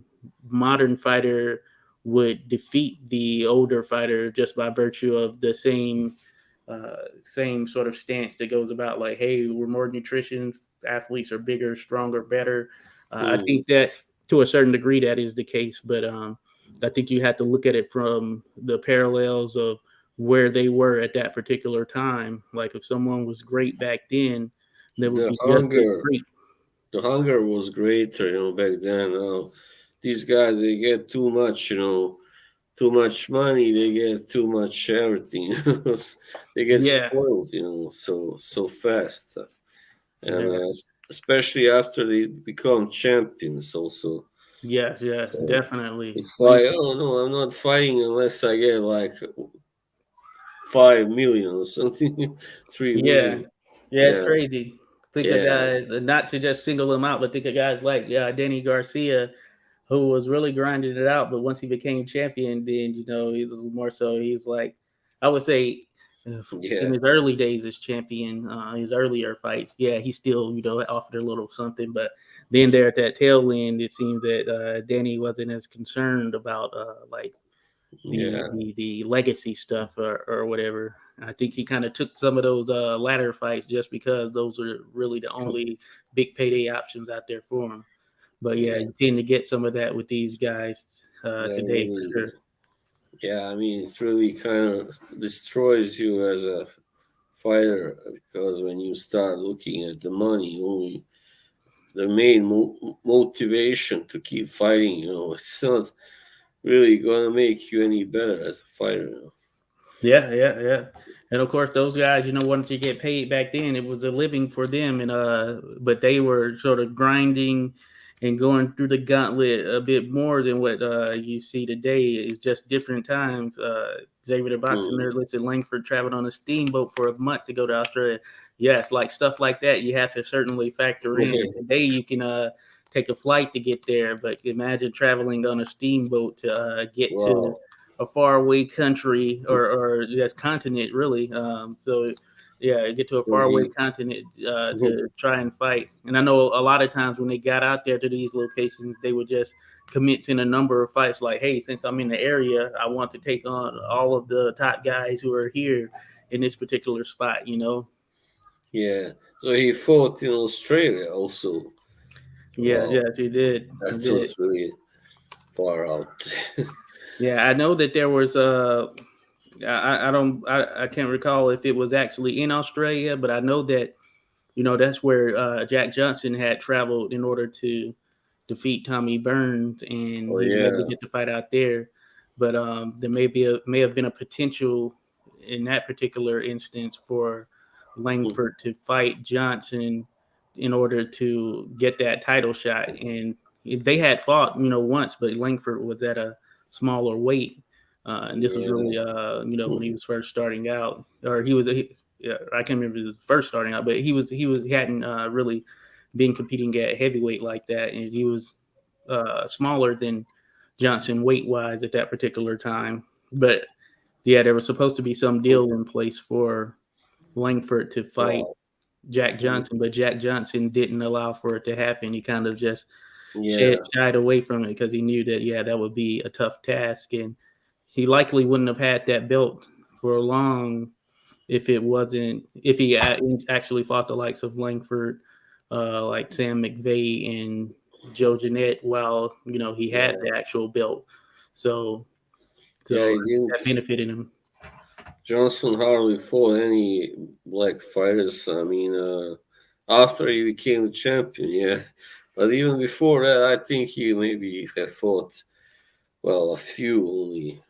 modern fighter would defeat the older fighter just by virtue of the same sort of stance that goes about like, hey, we're more nutrition, athletes are bigger, stronger, better. I Hmm. think that to a certain degree that is the case, but I think you have to look at it from the parallels of where they were at that particular time. Like if someone was great back then, they would The be just as hunger, great. the hunger was greater, back then. These guys, they get too much, too much money. They get too much everything. They get Yeah, spoiled, so fast, and yeah, especially after they become champions, also. yes, yes, So definitely. it's like, Langford. oh no, I'm not fighting unless I get like 5 million or something, three Yeah, million. yeah, it's Yeah, crazy. Think of yeah, guys, not to just single them out, but think of guys like Danny Garcia, who was really grinding it out. But once he became champion, then he was more so. He was like, I would say, in yeah, his early days as champion, his earlier fights, yeah, he still offered a little something. But then there at that tail end, it seems that Danny wasn't as concerned about like the yeah. the the legacy stuff or whatever. I think he kind of took some of those ladder fights just because those are really the only big payday options out there for him. But yeah, Yeah, you tend to get some of that with these guys that today for really, sure. yeah. I mean, it really kind of destroys you as a fighter because when you start looking at the money, only the main motivation to keep fighting, it's not really gonna make you any better as a fighter. Yeah, yeah, yeah. And of course, those guys, wanted to get paid back then. It was a living for them, and but they were sort of grinding and going through the gauntlet a bit more than what you see today. It's just different times. Xavier the boxing Hmm. nerd listed Langford traveled on a steamboat for a month to go to Australia. Yes, like stuff like that, you have to certainly factor in. Today, you can take a flight to get there, but imagine traveling on a steamboat to get to Wow. a faraway country or yes, continent really. So yeah, get to a So faraway he, continent to try and fight. And I know a lot of times when they got out there to these locations, they would just commit in a number of fights. Like, hey, since I'm in the area, I want to take on all of the top guys who are here in this particular spot. yeah. So he fought in Australia also. Yeah, Wow, yes, he did. He that did. was really far out. Yeah, I know that there was I don't I can't recall if it was actually in Australia, but I know that that's where Jack Johnson had traveled in order to defeat Tommy Burns, and Oh he was able to yeah. get the fight out there. But there may have been a potential in that particular instance for Langford to fight Johnson in order to get that title shot. And they had fought, once, but Langford was at a smaller weight. And this was Yeah. really, when he was first starting out, or he was, yeah, I can't remember his first starting out, but he hadn't really been competing at heavyweight like that, and he was smaller than Johnson weight wise at that particular time. But yeah, there was supposed to be some deal in place for Langford to fight Wow. Jack Johnson, but Jack Johnson didn't allow for it to happen. He kind of just Yeah. shied away from it because he knew that that would be a tough task, and he likely wouldn't have had that belt for long if he actually fought the likes of Langford, like Sam McVeigh and Joe Jeanette, while he had Yeah, the actual belt. So yeah. so He didn't. that benefited him. Johnson hardly fought any black fighters. I mean, after he became the champion, yeah. But even before that, I think he maybe had fought well a few only.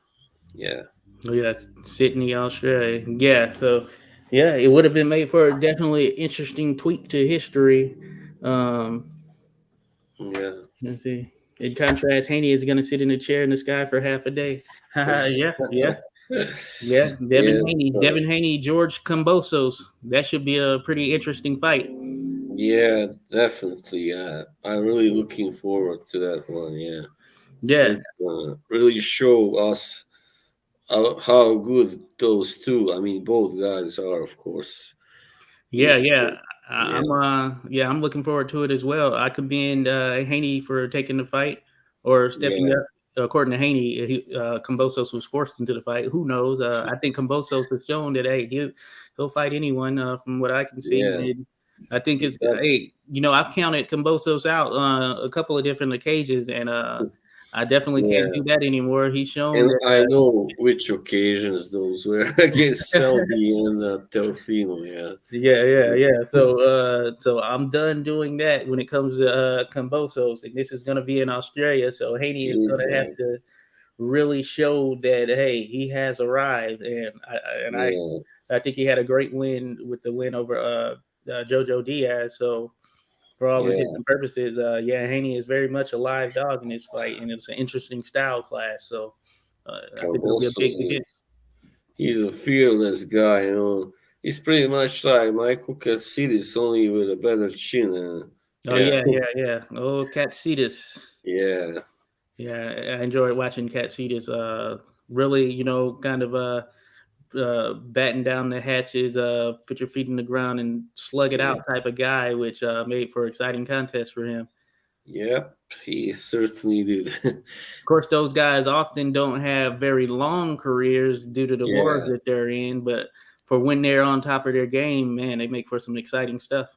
Yeah, Oh yeah, Sydney, Australia. Yeah, so yeah, it would have been made for definitely interesting tweak to history. Um, yeah. let's see. In contrast, Haney is going to sit in a chair in the sky for half a day. Yeah, yeah, yeah. Yeah, Devin Haney, George Kambosos. That should be a pretty interesting fight. yeah, definitely. I'm really looking forward to that one. Yeah, Yeah, it's gonna really show us how good those two. I mean, both guys are, of course. yeah, Is yeah. yeah, I'm looking forward to it as well. I commend Haney for taking the fight or stepping yeah, up. According to Haney, Kambosos was forced into the fight. Who knows? I think Kambosos has shown that he'll fight anyone from what I can see. yeah. And I think He's it's got I've counted Kambosos out a couple of different occasions, and I definitely can't yeah. do that anymore. He's shown And that. I know which occasions those were against Selby and Teofimo. Yeah, Yeah, yeah, yeah. So I'm done doing that when it comes to Cambosos, and this is going to be in Australia. So Haney is going he's to have to really show that hey, he has arrived, and yeah, I think he had a great win with the win over Jojo Diaz. So for all intents yeah. and purposes, yeah, Haney is very much a live dog in this fight, and it's an interesting style clash. So I think it'll be a big Cambosos event. he's a fearless guy. He's pretty much like Michael Katsidis, only with a better chin. Oh Yeah, yeah, yeah, yeah. Oh, Katsidas. yeah, Yeah, I enjoyed watching Cat Cetus. Really, kind of batten down the hatches, put your feet in the ground and slug it yeah. out type of guy, which made for exciting contests for him. Yep, he certainly did. Of course, those guys often don't have very long careers due to the wars Yeah, that they're in, but for when they're on top of their game, man, they make for some exciting stuff.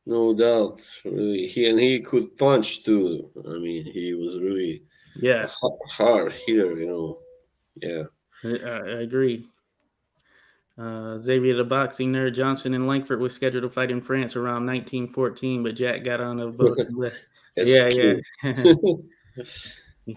no doubt. Really, he could punch too. I mean, he was really a Yeah, hard hitter. Yeah, I agree. Xavier the boxing nerd Johnson and Langford was scheduled to fight in France around 1914, but Jack got on a boat and left. Yeah, escape. yeah.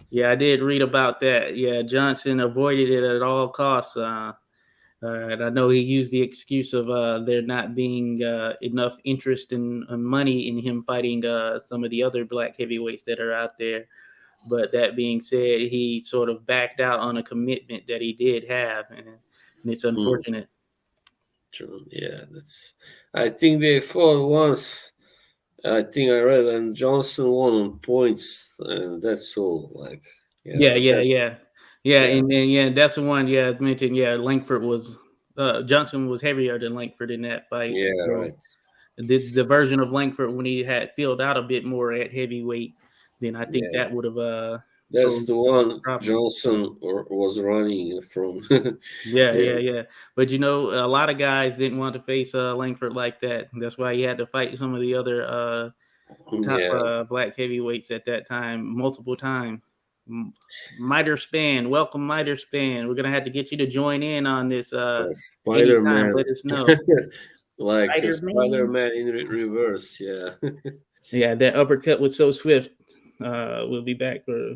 Yeah, I did read about that. Yeah, Johnson avoided it at all costs. And I know he used the excuse of there not being enough interest and money in him fighting some of the other black heavyweights that are out there. But that being said, he sort of backed out on a commitment that he did have, and it's Hmm, unfortunate. true. Yeah, that's. I think they fought once. I think I read, and Johnson won on points, and that's all. Like, yeah, Yeah, but yeah, that, yeah, yeah, yeah, and yeah, that's the one. Yeah, I mentioned. Yeah, Langford was Johnson was heavier than Langford in that fight. yeah, So right. the version of Langford when he had filled out a bit more at heavyweight, then I think Yeah, that would have that's posed the some one problems. Johnson was running from. Yeah, Yeah, yeah, yeah. But a lot of guys didn't want to face Langford like that. That's why he had to fight some of the other top yeah. black heavyweights at that time multiple times. M- Miter Span, welcome Miter Span. We're gonna have to get you to join in on this Spider anytime. Man, Let us know. like a Spider Spider Man. Man in reverse. Yeah, Yeah, that uppercut was so swift. We'll be back for.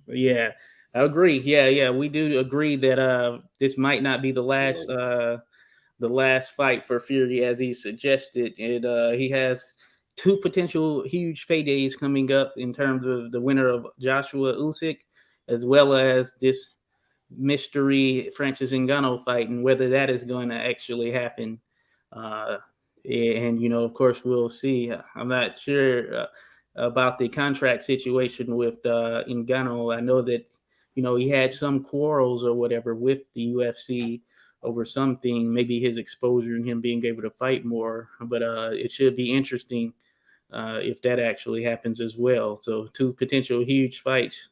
Yeah, I agree. Yeah, yeah, we do agree that this might not be yes. the last fight for Fury as he suggested. And he has two potential huge paydays coming up in terms of the winner of Joshua Usyk, as well as this mystery Francis Ngannou fight, and whether that is going to actually happen. Uh, and of course, we'll see. I'm not sure about the contract situation with Ngannou. I know that he had some quarrels or whatever with the UFC over something, maybe his exposure and him being able to fight more. But it should be interesting if that actually happens as well. So two potential huge fights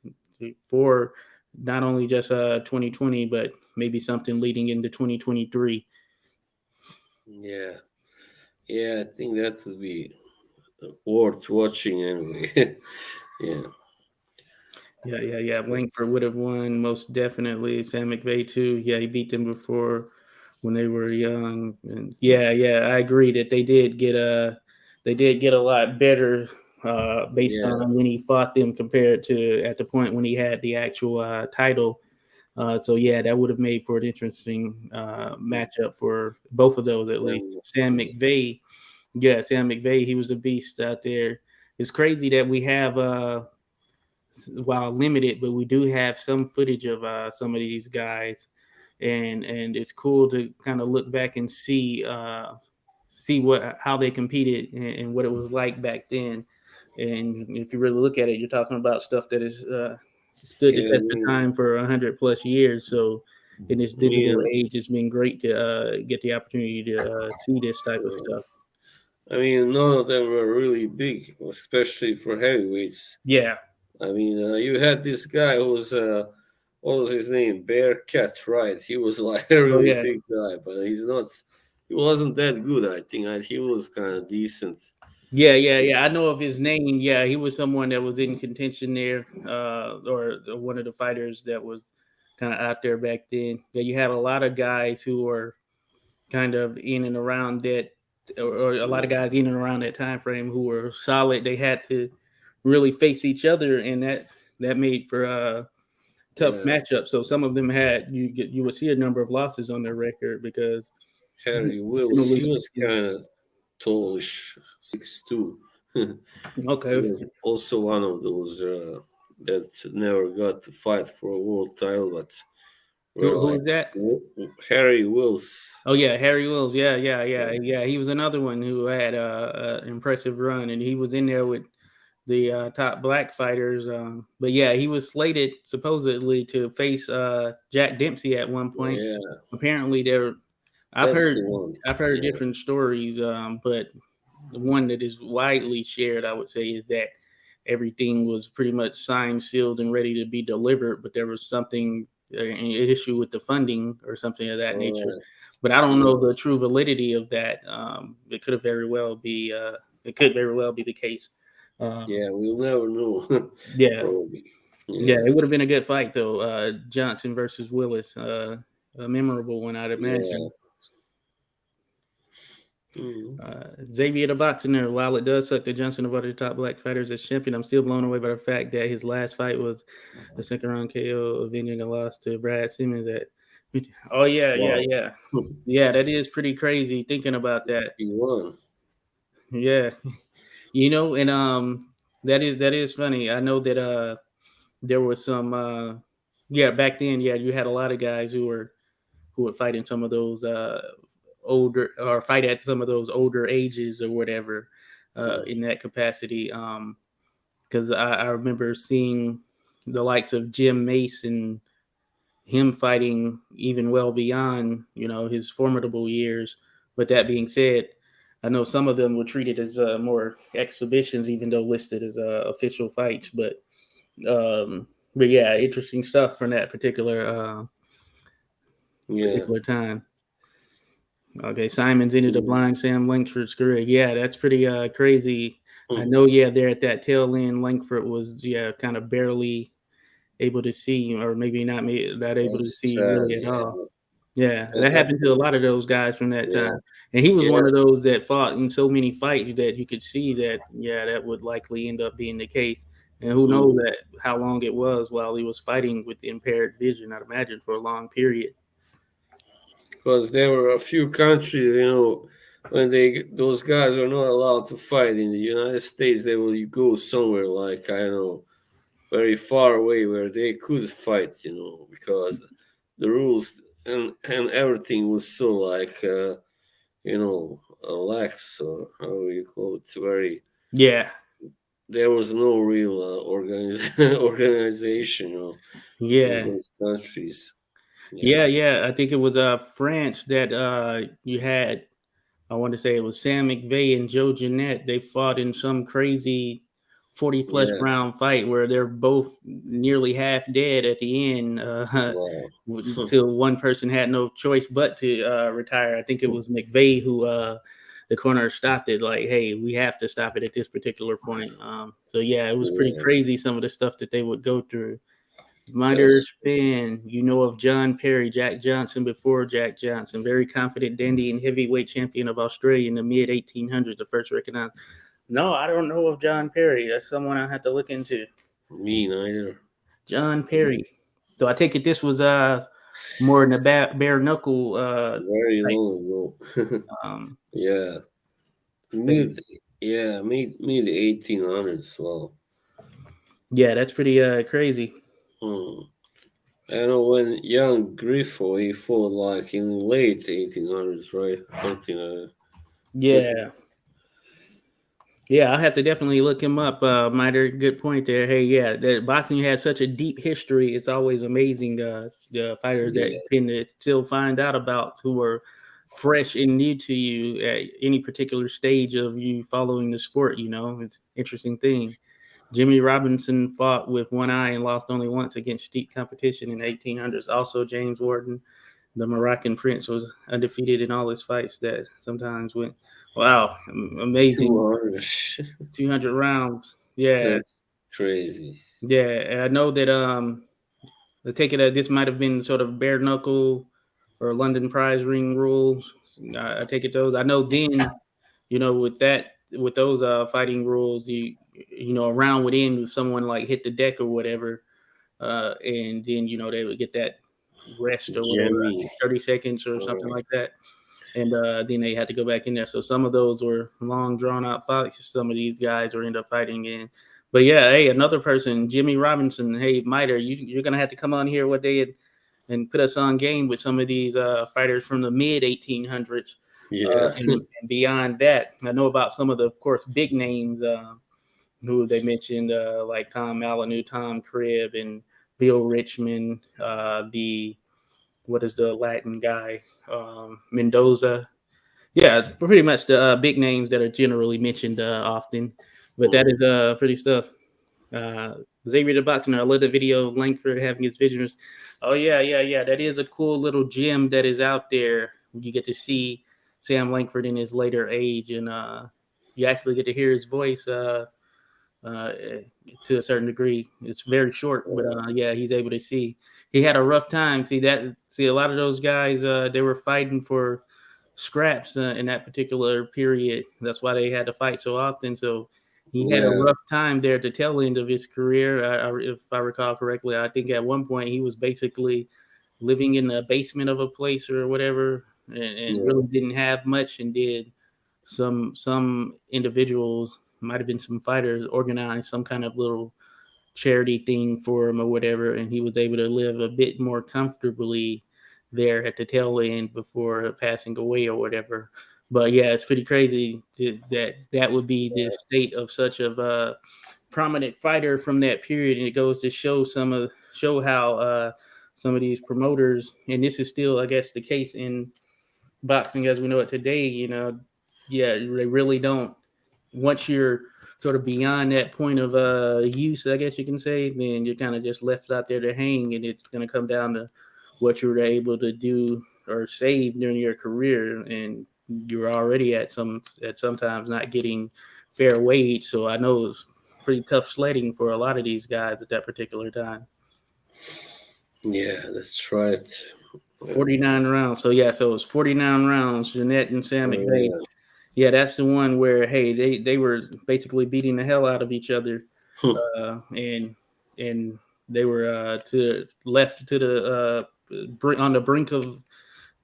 for not only just 2020, but maybe something leading into 2023. Yeah, yeah. I think that would be worth watching anyway. Yeah. Yeah. Langford It's, would have won most definitely. Sam McVeigh too. Yeah, he beat them before when they were young. And yeah, I agree that they did get a lot better based yeah. on when he fought them compared to at the point when he had the actual title. So yeah, that would have made for an interesting matchup for both of those at Sam least. Sam McVay. McVeigh, yeah, Sam McVeigh, he was a beast out there. It's crazy that we have while limited, but we do have some footage of some of these guys, and it's cool to kind of look back and see what how they competed and what it was like back then. And if you really look at it, you're talking about stuff that is stood the Yeah, test of time for 100 plus years. So in this I mean, digital age, it's been great to get the opportunity to see this type of uh, stuff. none of them were really big, especially for heavyweights. Yeah. I mean, you had this guy who was, what was his name? Bearcat, right? He was like a Oh really yeah. big guy, but he's not. He wasn't that good. I think he was kind of decent. Yeah. I know of his name. Yeah, he was someone that was in contention there, or one of the fighters that was kind of out there back then. Yeah, you had a lot of guys who were kind of in and around that, or a lot of guys in and around that time frame who were solid. They had to really face each other, and that made for tough Yeah, matchups. So some of them had you would see a number of losses on their record because Harry Wills. generally He was speaking. kind of tallish, 6'2". He Okay, was also one of those that never got to fight for a world title, but were who like was that? Harry Wills. Oh yeah, Harry Wills. Yeah, Yeah. He was another one who had an impressive run, and he was in there with the top black fighters. But yeah, he was slated supposedly to face Jack Dempsey at one point. yeah, Apparently, there. I've that's heard the one. I've heard Yeah. different stories, but the one that is widely shared, I would say, is that everything was pretty much signed, sealed, and ready to be delivered, but there was something an issue with the funding or something of that All nature. right. But I don't Yeah. know the true validity of that. It could have very well be. It could very well be the case. Um, Yeah. We'll never know. yeah, Probably. yeah, Yeah. it would have been a good fight though. Johnson versus Willis, a memorable one, I'd Yeah. imagine. Mm. Xavier the Boxer, while it does suck that Johnson of other top black fighters as champion, I'm still blown away by the fact that his last fight was a second round KO, avenging a loss to Brad Simmons. Oh Wow. yeah. That is pretty crazy thinking about that. He won. Yeah, and that is funny. I know that there was some yeah back then. Yeah, you had a lot of guys who would fight in some of those older or fight at some of those older ages or whatever Mm. in that capacity. Because I remember seeing the likes of Jim Mason, him fighting even well beyond his formidable years. But that being said, I know some of them were treated as more exhibitions, even though listed as official fights. But yeah, interesting stuff from that Yeah. particular time. Okay, Simons ended up Mm. blind Sam Langford's career. Yeah, that's pretty crazy. I Mm. know. Yeah, there at that tail end, Langford was kind of barely able to see, or maybe not able to That's see sad. really at Yeah. all. Yeah, That that happened to a happened. lot of those guys from that Yeah. time, and he was Yeah. one of those that fought in so many fights that you could see that that would likely end up being the case. And who knows Mm. that how long it was while he was fighting with impaired vision? I'd imagine for a long period. Because there were a few countries, when those guys are not allowed to fight in the United States, they will go somewhere like I don't know, very far away where they could fight, because the rules and everything was so like lax, or how do you call it, very. Yeah, There was no real organization, in yeah. those countries. Yeah. Yeah. I think it was France that you had. I want to say it was Sam McVeigh and Joe Jeanette. They fought in some crazy 40 plus Yeah. round fight where they're both nearly half dead at the end, Wow. until one person had no choice but to retire. I think it was McVeigh who the corner stopped it, like, hey, we have to stop it at this particular point. So yeah, it was pretty Yeah. crazy some of the stuff that they would go through. Miter That's Spin, you know of John Perry, Jack Johnson before Jack Johnson, very confident dandy and heavyweight champion of Australia in the mid 1800s, the first recognized. No, I don't know of John Perry. That's someone I have to look into. me neither. John Perry. So I take it this was more in the bare knuckle Very type long ago. um Yeah. phase. Mid. Yeah. Mid 1800s. Well. Yeah, that's pretty crazy. Hmm. I know when young Griffo he fought like in late 1800s, right? Something like that. Yeah. Yeah, I have to definitely look him up. Miter, good point there. Hey, yeah, that boxing has such a deep history. It's always amazing the fighters that Yeah. tend to still find out about who are fresh and new to you at any particular stage of you following the sport. You know, it's an interesting thing. Jimmy Robinson fought with one eye and lost only once against steep competition in the 1800s. Also, James Warden, the Moroccan prince, was undefeated in all his fights that sometimes went. Wow, amazing. 200. 200 rounds. Yeah, That's crazy. yeah. And I know that I take it that this might have been sort of bare knuckle or London prize ring rules. I take it those. I know then, with those fighting rules, a round would end if someone like hit the deck or whatever, and then they would get that rest or whatever, I Jimmy. think 30 seconds or something Alright. like that. And then they had to go back in there. So some of those were long, drawn out fights. Some of these guys were end up fighting in. But yeah, hey, another person, Jimmy Robinson. Hey, Miter, you're gonna have to come on here one day and put us on game with some of these fighters from the mid 1800s Yeah. and beyond that. I know about some of the, of course, big names who they mentioned, like Tom Malinu, Tom Cribb, and Bill Richmond. The what is the Latin guy? Mendoza. Yeah, it's pretty much the big names that are generally mentioned often. But that Mm. is pretty stuff. Uh, Xavier the Boxer, I love the video of Langford having his visitors. Oh yeah, yeah, yeah. That is a cool little gem that is out there. You get to see Sam Langford in his later age, and you actually get to hear his voice uh, to a certain degree. It's very short, but yeah, he's able to see. He had a rough time. See a lot of those guys. They were fighting for scraps in that particular period. That's why they had to fight so often. So he had a Yeah. rough time there at the tail end of his career. If I recall correctly, I think at one point he was basically living in the basement of a place or whatever, and Yeah. really didn't have much, and did some individuals, might have been some fighters, organized some kind of little charity thing for him or whatever, and he was able to live a bit more comfortably there at the tail end before passing away or whatever. But yeah, it's pretty crazy that would be the state of such of a prominent fighter from that period, and it goes to show how some of these promoters, and this is still, I guess, the case in boxing as we know it today. Yeah, they really don't. Once you're sort of beyond that point of use, I guess you can say, then you're kind of just left out there to hang, and it's going to come down to what you were able to do or save during your career, and you're already at sometimes not getting fair wage. So I know it's pretty tough sledding for a lot of these guys at that particular time. Yeah. That's right. Yeah. 49 rounds. So yeah, so it was 49 rounds. Jeanette and Sam McVeigh. Yeah. Yeah, that's the one where, hey, they were basically beating the hell out of each other, and they were to left to the on the brink of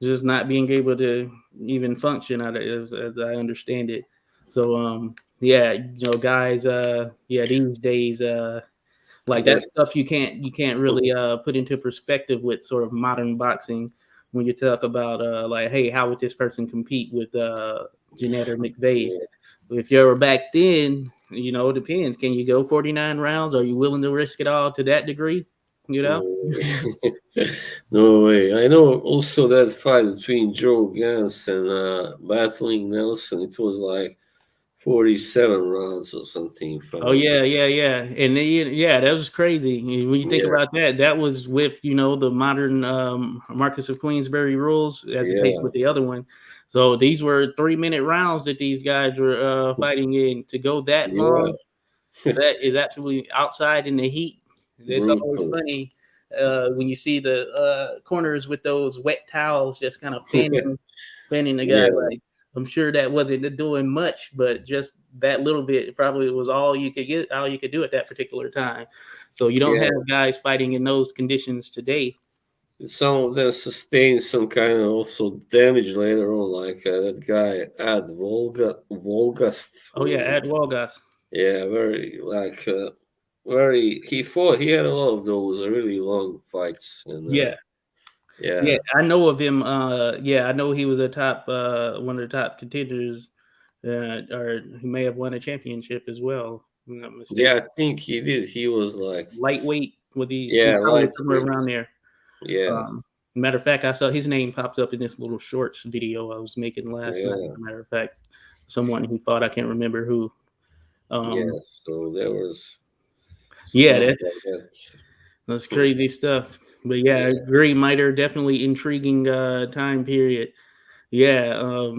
just not being able to even function, as I understand it. So yeah, guys, yeah, these days, like that's That's stuff you can't really put into perspective with sort of modern boxing when you talk about like, hey, how would this person compete with Jeanette or McVeigh? yeah. If you were back then, it depends. Can you go 49 rounds? Are you willing to risk it all to that degree? You know? No way. No way. I know also that fight between Joe Gans and Battling Nelson. It was like 47 rounds or something. If I'm Oh not yeah, yeah, yeah, and then, yeah, that was crazy. When you think Yeah, about that, that was with the modern Marcus of Queensberry rules, as the case yeah, with the other one. So these were 3-minute rounds that these guys were fighting in. To go that yeah. long, that is absolutely outside in the heat. It's always Brutal. funny when you see the corners with those wet towels just kind of fanning the guy. Yeah, Like, I'm sure that wasn't doing much, but just that little bit probably was all you could get, all you could do at that particular time. So you don't have yeah. guys fighting in those conditions today. Some of them sustained some kind of also damage later on, like that guy Ad Volgast. Oh Who yeah, is it? at Walgas. Yeah, very like very. He fought. He had a lot of those really long fights, and Yeah, yeah, yeah, I know of him. Yeah, I know he was a top one of the top contenders, or he may have won a championship as well. If I'm not yeah. mistaken. I think he did. He was like, Lightweight with the yeah, probably somewhere lightweight. around there. Yeah, Um, Matter of fact, I saw his name popped up in this little shorts video I was making last night. yeah, Matter of fact, someone he fought, I can't remember who. yeah. Um, So there was yeah, stuff that's like that. that's crazy stuff. But yeah, I Yeah, agree. Miter definitely intriguing time period. Yeah,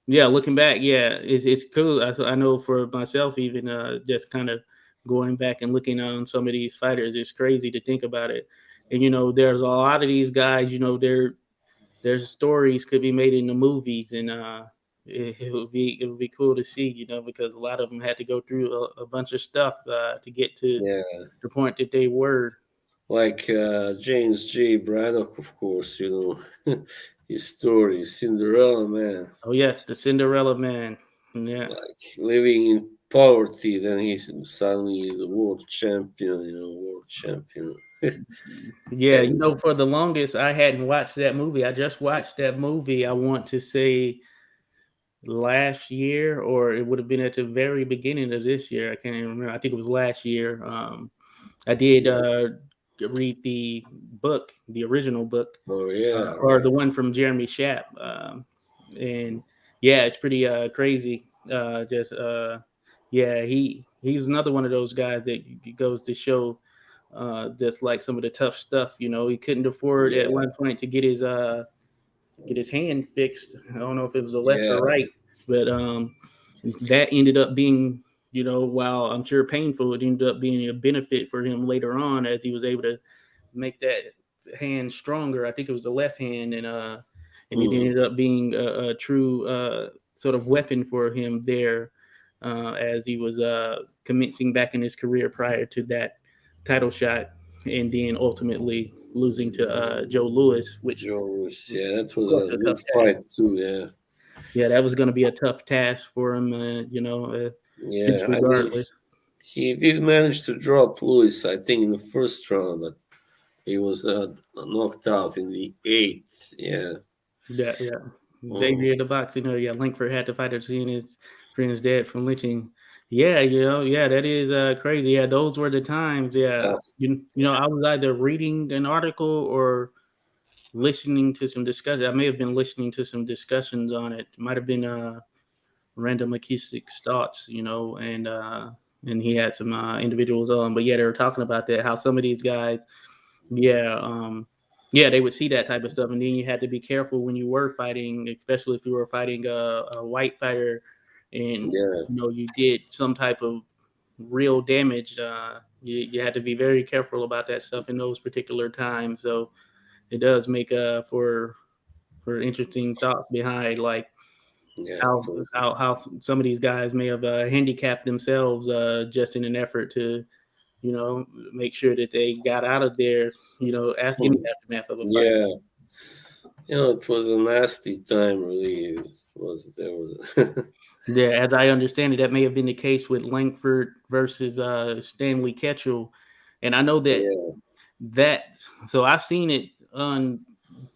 yeah. Looking back, yeah, it's cool. I know for myself, even just kind of going back and looking on some of these fighters, it's crazy to think about it. And there's a lot of these guys. Their stories could be made into movies, and it would be cool to see. Because a lot of them had to go through a bunch of stuff to get to yeah. the point that they were. Like James J. Braddock, of course, his story, Cinderella man, Oh yes, the Cinderella Man. Yeah. like living in poverty, then he suddenly is the world champion, world champion. Yeah, And for the longest, I hadn't watched that movie. I just watched that movie, I want to say last year, or it would have been at the very beginning of this year. I can't even remember. I think it was last year. I did yeah, read the book, the original book, oh yeah, or the right, one from Jeremy Schaap. And yeah, it's pretty crazy. Just yeah, he's another one of those guys that goes to show just like some of the tough stuff. He couldn't afford at yeah, one point to get his hand fixed. I don't know if it was a left or yeah, right, but that ended up being, while I'm sure painful, it ended up being a benefit for him later on as he was able to make that hand stronger. I think it was the left hand, and it mm, ended up being a true sort of weapon for him there as he was commencing back in his career prior to that title shot, and then ultimately losing to Joe Lewis, which Joris, yeah, that of was course a a good tough task. fight too, yeah, Yeah, that was going to be a tough task for him, just yeah. I mean, regardless. he did manage to drop Lewis, I think, in the first round, but he was knocked out in the eighth. Yeah. Yeah, yeah. Mm, Xavier the boxing, yeah, Langford had to fight to seeing his friend's dead from lynching. Yeah, yeah, that is crazy. Yeah, those were the times. Yeah, tough. I was either reading an article or listening to some discussion. I may have been listening to some discussions on it. Might have been Random Acoustic's thoughts, and he had some individuals on. But yeah, they were talking about that, how some of these guys, yeah, yeah, they would see that type of stuff, and then you had to be careful when you were fighting, especially if you were fighting a white fighter, and Yeah, you did some type of real damage. You had to be very careful about that stuff in those particular times. So it does make for interesting thoughts behind like yeah, how some of these guys may have handicapped themselves just in an effort to make sure that they got out of there in the aftermath of a fight. yeah. It was a nasty time, really. It was there was, Yeah, as I understand it, that may have been the case with Langford versus Stanley Ketchel, and I know yeah, that. So I've seen it on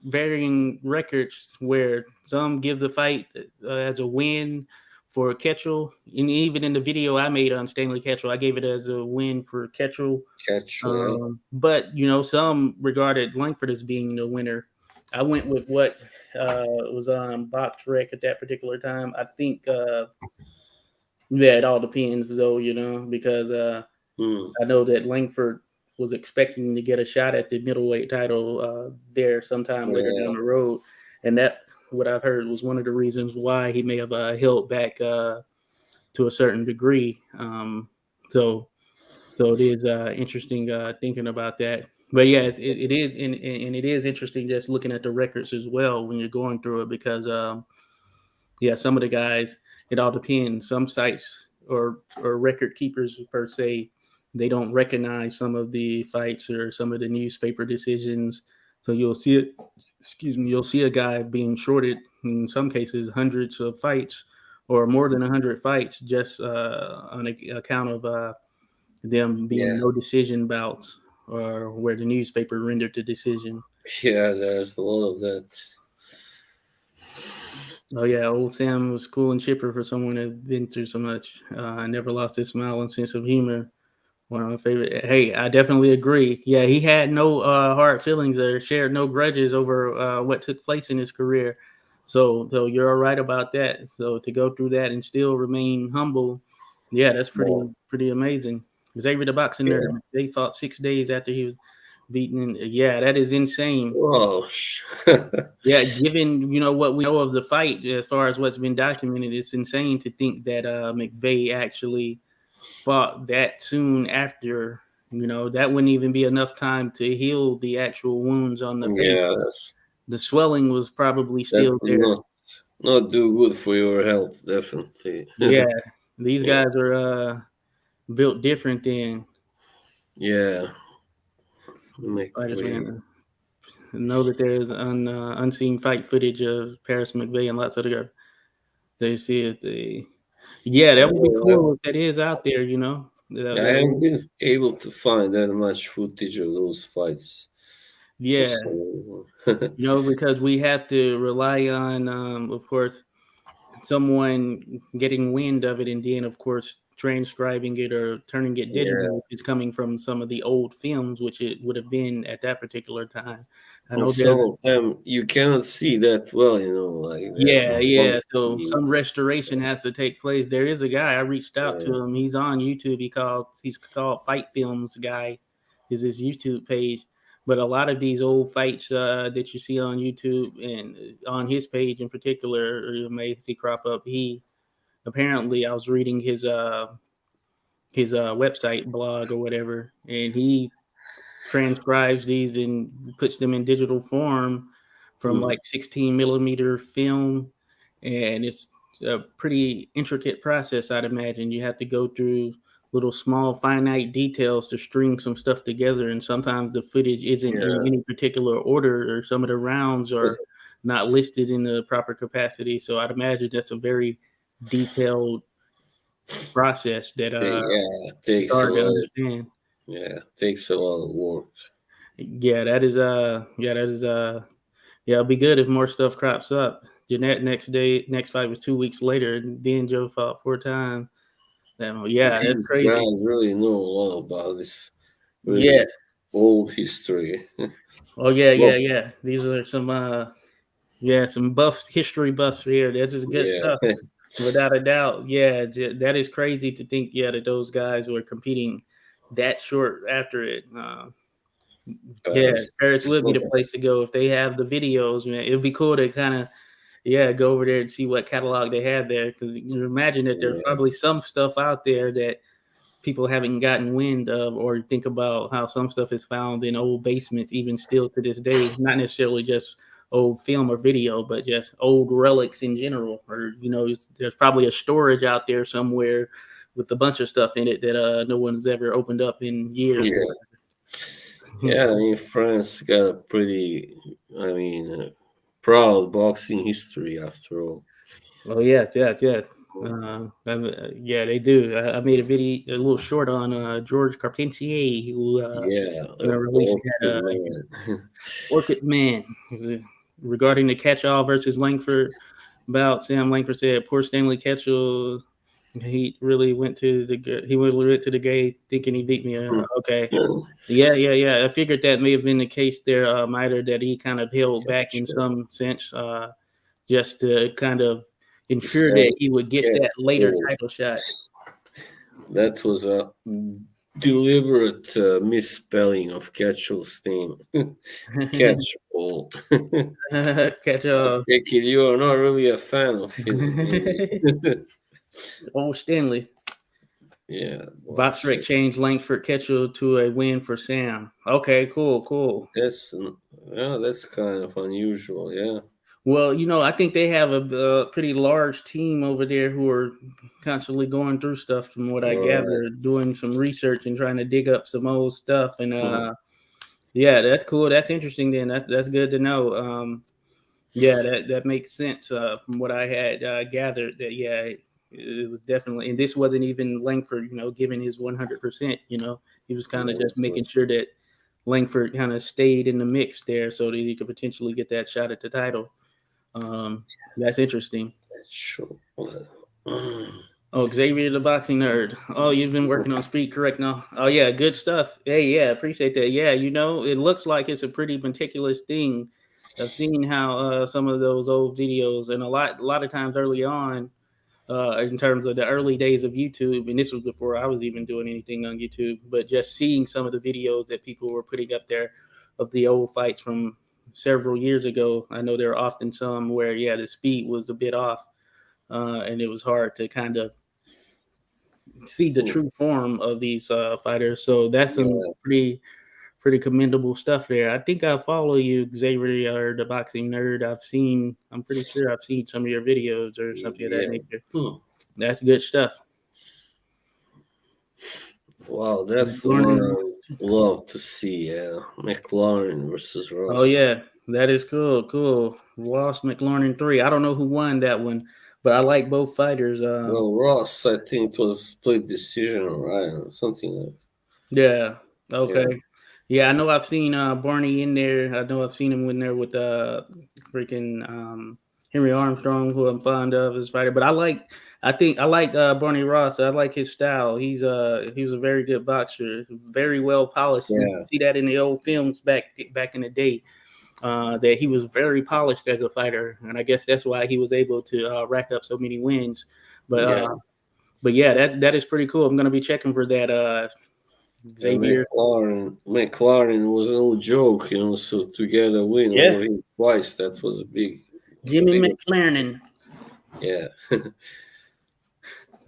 varying records where some give the fight as a win for Ketchel, and even in the video I made on Stanley Ketchel, I gave it as a win for Ketchel. catch, yeah, But some regarded Langford as being the winner. I went with what was on Box Rec at that particular time. I think Yeah, it all depends though, because Hmm. I know that Langford was expecting to get a shot at the middleweight title there sometime later Yeah, down the road, and that what I've heard was one of the reasons why he may have held back to a certain degree. So it is interesting thinking about that. But yeah, it is, and it is interesting just looking at the records as well when you're going through it because yeah, some of the guys, it all depends. Some sites or record keepers per se, they don't recognize some of the fights or some of the newspaper decisions. So you'll see it. Excuse me. You'll see a guy being shorted in some cases hundreds of fights or more than 100 fights just on account of them being yeah, no decision bouts or where the newspaper rendered the decision. yeah. There's a lot of that. Oh yeah, old Sam was cool and chipper for someone that been through so much. I never lost his smile and sense of humor. One of my favorite. Hey, I definitely agree. Yeah, he had no hard feelings or shared no grudges over what took place in his career. So you're all right about that. So to go through that and still remain humble, yeah, that's More. pretty amazing. Xavier the boxing nerd, Yeah. they fought 6 days after he was beaten. Yeah, that is insane. Wow. Yeah, given what we know of the fight as far as what's been documented, it's insane to think that McVeigh actually fought that soon after. That wouldn't even be enough time to heal the actual wounds on the face. Yeah, The swelling was probably that still would there. not do good for your health, definitely. Yeah, these Yeah, guys are built different than yeah, fighters. McVeigh. Man, know that there's unseen fight footage of Paris McVeigh and lots of other guys. They see it. Yeah, I that would be know cool if that is out there. I That haven't would, been able to find that much footage of those fights for yeah, some. because we have to rely on, of course, someone getting wind of it and then, of course, transcribing it or turning it digital, Yeah, which is coming from some of the old films, which it would have been at that particular time. I and know some there's of them you cannot see that well, like Yeah, the yeah. So quality. some restoration has to take place. There is a guy I reached out Yeah, to him. He's on YouTube. He's called Fight Films Guy, is his YouTube page. But a lot of these old fights that you see on YouTube and on his page in particular, or you may see crop up. He apparently I was reading his website blog or whatever, and he transcribes these and puts them in digital form from mm, like 16 millimeter film. And it's a pretty intricate process, I'd imagine. You have to go through little small finite details to string some stuff together. And sometimes the footage isn't in yeah, any particular order, or some of the rounds are not listed in the proper capacity. So I'd imagine that's a very detailed process that yeah, it's takes a hard to lot. understand. Takes a lot of work. Yeah, that is yeah, it'll be good if more stuff crops up. Jeanette next fight was 2 weeks later, and then Joe fought 4 times. Yeah, that's These crazy. guys really know a lot about this Yeah. really old history. Oh yeah, Well, yeah. These are some some buffs, history buffs here. That's just good yeah, stuff, without a doubt. Yeah, that is crazy to think. Yeah, that those guys were competing that short after it. Yeah, Paris. Paris would be the place to go if they have the videos. Man, it'd be cool to kind of go over there and see what catalog they have there, because you imagine that there's Yeah, probably some stuff out there that people haven't gotten wind of, or think about how some stuff is found in old basements even still to this day, not necessarily just old film or video, but just old relics in general. Or there's probably a storage out there somewhere with a bunch of stuff in it that no one's ever opened up in years. yeah, yeah. I mean, France got a pretty, I mean, proud boxing history after all. Oh yeah, yeah, yeah. Yeah, they do. I made a little short on George Carpentier, who Yeah, released awkward that man. Orchid Man regarding the catch-all versus Langford bout. Sam Langford said, "Poor Stanley Ketchel. He really went to the gate thinking he beat me." Okay, yeah. I figured that may have been the case there, Miter, that he kind of held back in some sense, just to kind of ensure So that he would get that catch later all. title shot. That was a deliberate misspelling of Catchall's name. Catch all. Catch I take it you are not really a fan of his name. old Stanley. Yeah, Box watch Rec it. changed Langford Ketchel to a win for Sam. Okay, cool, cool. That's yeah, that's kind of unusual. Yeah. Well, I think they have a pretty large team over there who are constantly going through stuff. From what I Right. gather, doing some research and trying to dig up some old stuff. And Mhm. yeah, that's cool. That's interesting. Then that's good to know. Yeah, that makes sense from what I had gathered. That yeah, it was definitely, and this wasn't even Langford, giving his 100%. He was kind of just That's making sure that Langford kind of stayed in the mix there, so that he could potentially get that shot at the title. That's interesting. true. Oh, Xavier the boxing nerd. Oh, you've been working on Speed Correct now. Oh yeah, good stuff. Hey, yeah, appreciate that. Yeah, it looks like it's a pretty meticulous thing. I've seen how some of those old videos, and a lot of times early on, in terms of the early days of YouTube, and this was before I was even doing anything on YouTube, but just seeing some of the videos that people were putting up there of the old fights from several years ago. I know there are often some where yeah, the speed was a bit off, and it was hard to kind of see the true form of these fighters. So that's some Yeah, pretty commendable stuff there. I think I follow you, Xavier, the boxing nerd. I'm pretty sure I've seen some of your videos or something of that yeah. nature. Hmm. That's good stuff. Wow, that's the one Learning. I would love to see. Yeah, McLaren versus Oh Ross. yeah, that is cool. Cool. Ross McLaurin 3. I don't know who won that one, but I like both fighters. Well, Ross, I think it was split decision, right, or something like. Yeah. Yeah, Okay. Yeah, I know I've seen Barney in there. I know I've seen him in there with freaking Henry Armstrong, who I'm fond of as a fighter. But I think I like Barney Ross. I like his style. He was a very good boxer, very well polished. You yeah, see that in the old films back in the day. That he was very polished as a fighter, and I guess that's why he was able to rack up so many wins. But yeah. yeah, that is pretty cool. I'm gonna be checking for that And Xavier. McLaren was no joke, So to get a win Yeah, over him twice, that was a Jimmy big, McLaren. yeah.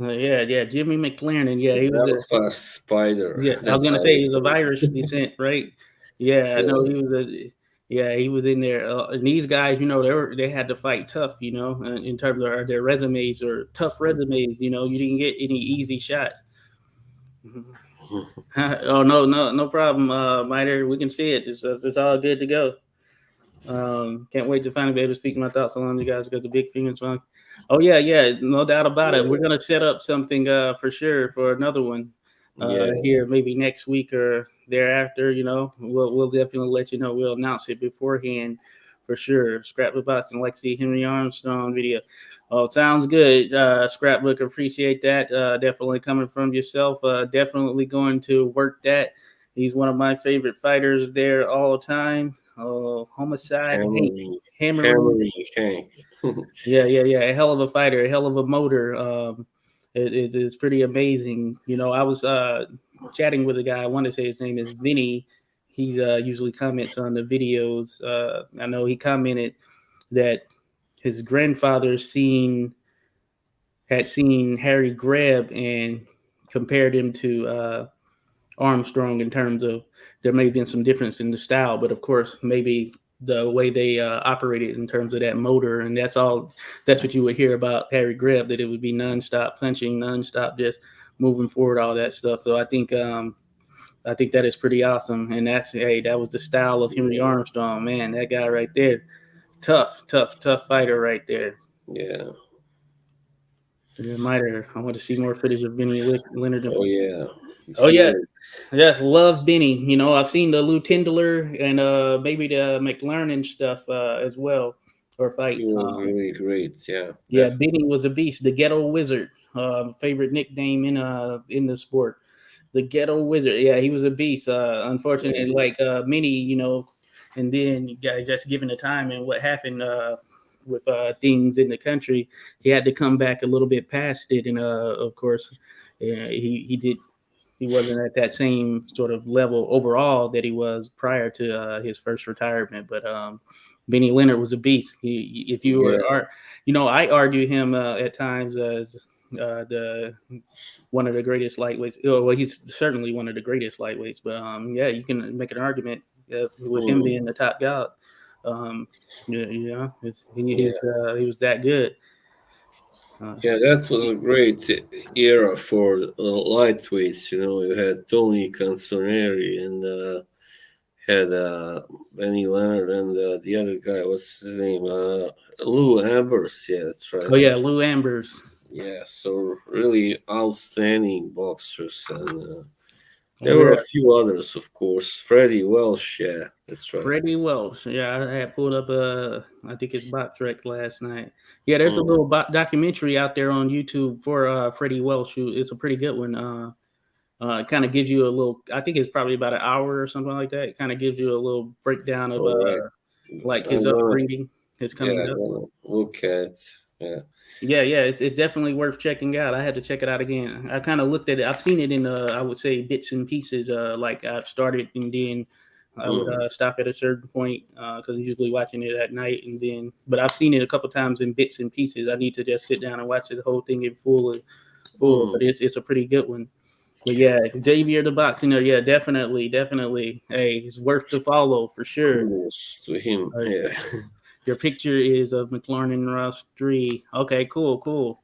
Yeah, Jimmy McLaren. Yeah, The he was a Belfast Spider. yeah. I was That's gonna how say they he's of call Irish descent, right? Yeah, I know it. he was a. Yeah, he was in there. And these guys, they had to fight tough, in terms of their resumes or tough resumes. You didn't get any easy shots. Yeah. Oh no, no problem, Miter. We can see it. It's all good to go. Can't wait to finally be able to speak my thoughts along you guys. Got the big fingers on. Oh yeah, yeah, no doubt about it. We're Yeah, gonna set up something for sure for another one yeah, here maybe next week or thereafter. We'll definitely let you know. We'll announce it beforehand for sure. Scrapbook boxing, Lexi Henry Armstrong video. Oh, sounds good. Scrapbook, appreciate that. Definitely coming from yourself. Definitely going to work that. He's one of my favorite fighters there all the time. Homicide Hank, hammering, hammering. hammering Hank. Yeah. A hell of a fighter, a hell of a motor. It's pretty amazing. I was chatting with a guy. I want to say his name is Vinny. He usually comments on the videos. I know he commented that his grandfather had seen Harry Greb and compared him to Armstrong in terms of there may have been some difference in the style, but of course maybe the way they operated in terms of that motor, and that's all. That's what you would hear about Harry Greb, that it would be nonstop punching, nonstop just moving forward, all that stuff. So I think that is pretty awesome, and that was the style of Henry Yeah, Armstrong, man. That guy right there, tough fighter right there. yeah. Reminder, I want to see more footage of Benny Leonard. Oh yeah. Oh He yeah, was yes, love Benny. I've seen the Lou Tindler and maybe the McLaren stuff as well, or fight. he was really great. Yeah, Yeah, definitely. Benny was a beast, the Ghetto Wizard, favorite nickname in the sport, the Ghetto Wizard. Yeah, he was a beast. Unfortunately, Yeah, like many, and then you guys just given the time and what happened. with things in the country, he had to come back a little bit past it, and of course, yeah, he wasn't at that same sort of level overall that he was prior to his first retirement. But Benny Leonard was a beast. If you were, Yeah. I argue him at times as the one of the greatest lightweights. Well, he's certainly one of the greatest lightweights. But yeah, you can make an argument with him Mm, being the top guy. Um, yeah, he was that good. Uh, yeah, that was a great era for lightweights. You had Tony Canzoneri and had Benny Leonard and the other guy. What's his name? Lou Ambers. Yeah, that's right. oh yeah, Lou Ambers. Yeah, so really outstanding boxers, and Oh there were yeah, a few others, of course. Freddie Welsh. Yeah, that's right. Freddie Welsh. Yeah, I had pulled up I think it's Bot Trek last night. Yeah, there's a Mm. little documentary out there on YouTube for Freddie Welsh. It's a pretty good one. It kind of gives you a little. I think it's probably about an hour or something like that. It kind of gives you a little breakdown of All right. like his I'm gonna, upbringing, his yeah, coming I'm up. gonna look at. Yeah. Yeah, it's definitely worth checking out. I had to check it out again. I kind of looked at it. I've seen it in I would say bits and pieces. Like I've started and then I would Mm. stop at a certain point because I'm usually watching it at night, and then but I've seen it a couple times in bits and pieces. I need to just sit down and watch the whole thing in full. But Mm. it's a pretty good one. But yeah, Xavier the Boxer, yeah, definitely. Hey, it's worth to follow for sure. Kudos to him. Uh, Yeah. your picture is of McLaren Ross 3. Okay, cool.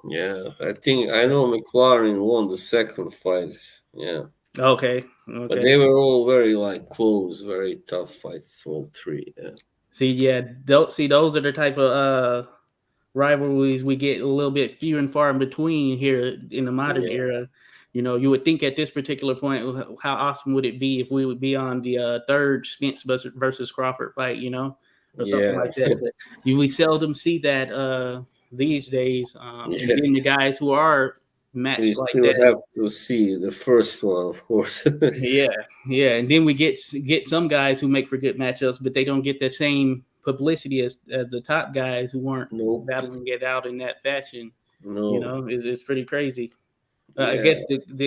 Yeah. I think I know McLaren won the second fight. Yeah. Okay, But okay. they were all very like close, very tough fights, all three. Yeah. See, yeah, those are the type of rivalries we get a little bit few and far in between here in the modern Yeah. era. You would think at this particular point, how awesome would it be if we would be on the third Spence versus Crawford fight, or something Yeah. like that. But we seldom see that these days. And Yeah. then the guys who are We matched like still that. have to see the first one, of course. Yeah, yeah, and then we get some guys who make for good matchups, but they don't get the same publicity as the top guys who weren't Nope. battling it out in that fashion. No. It's pretty crazy. I Yeah.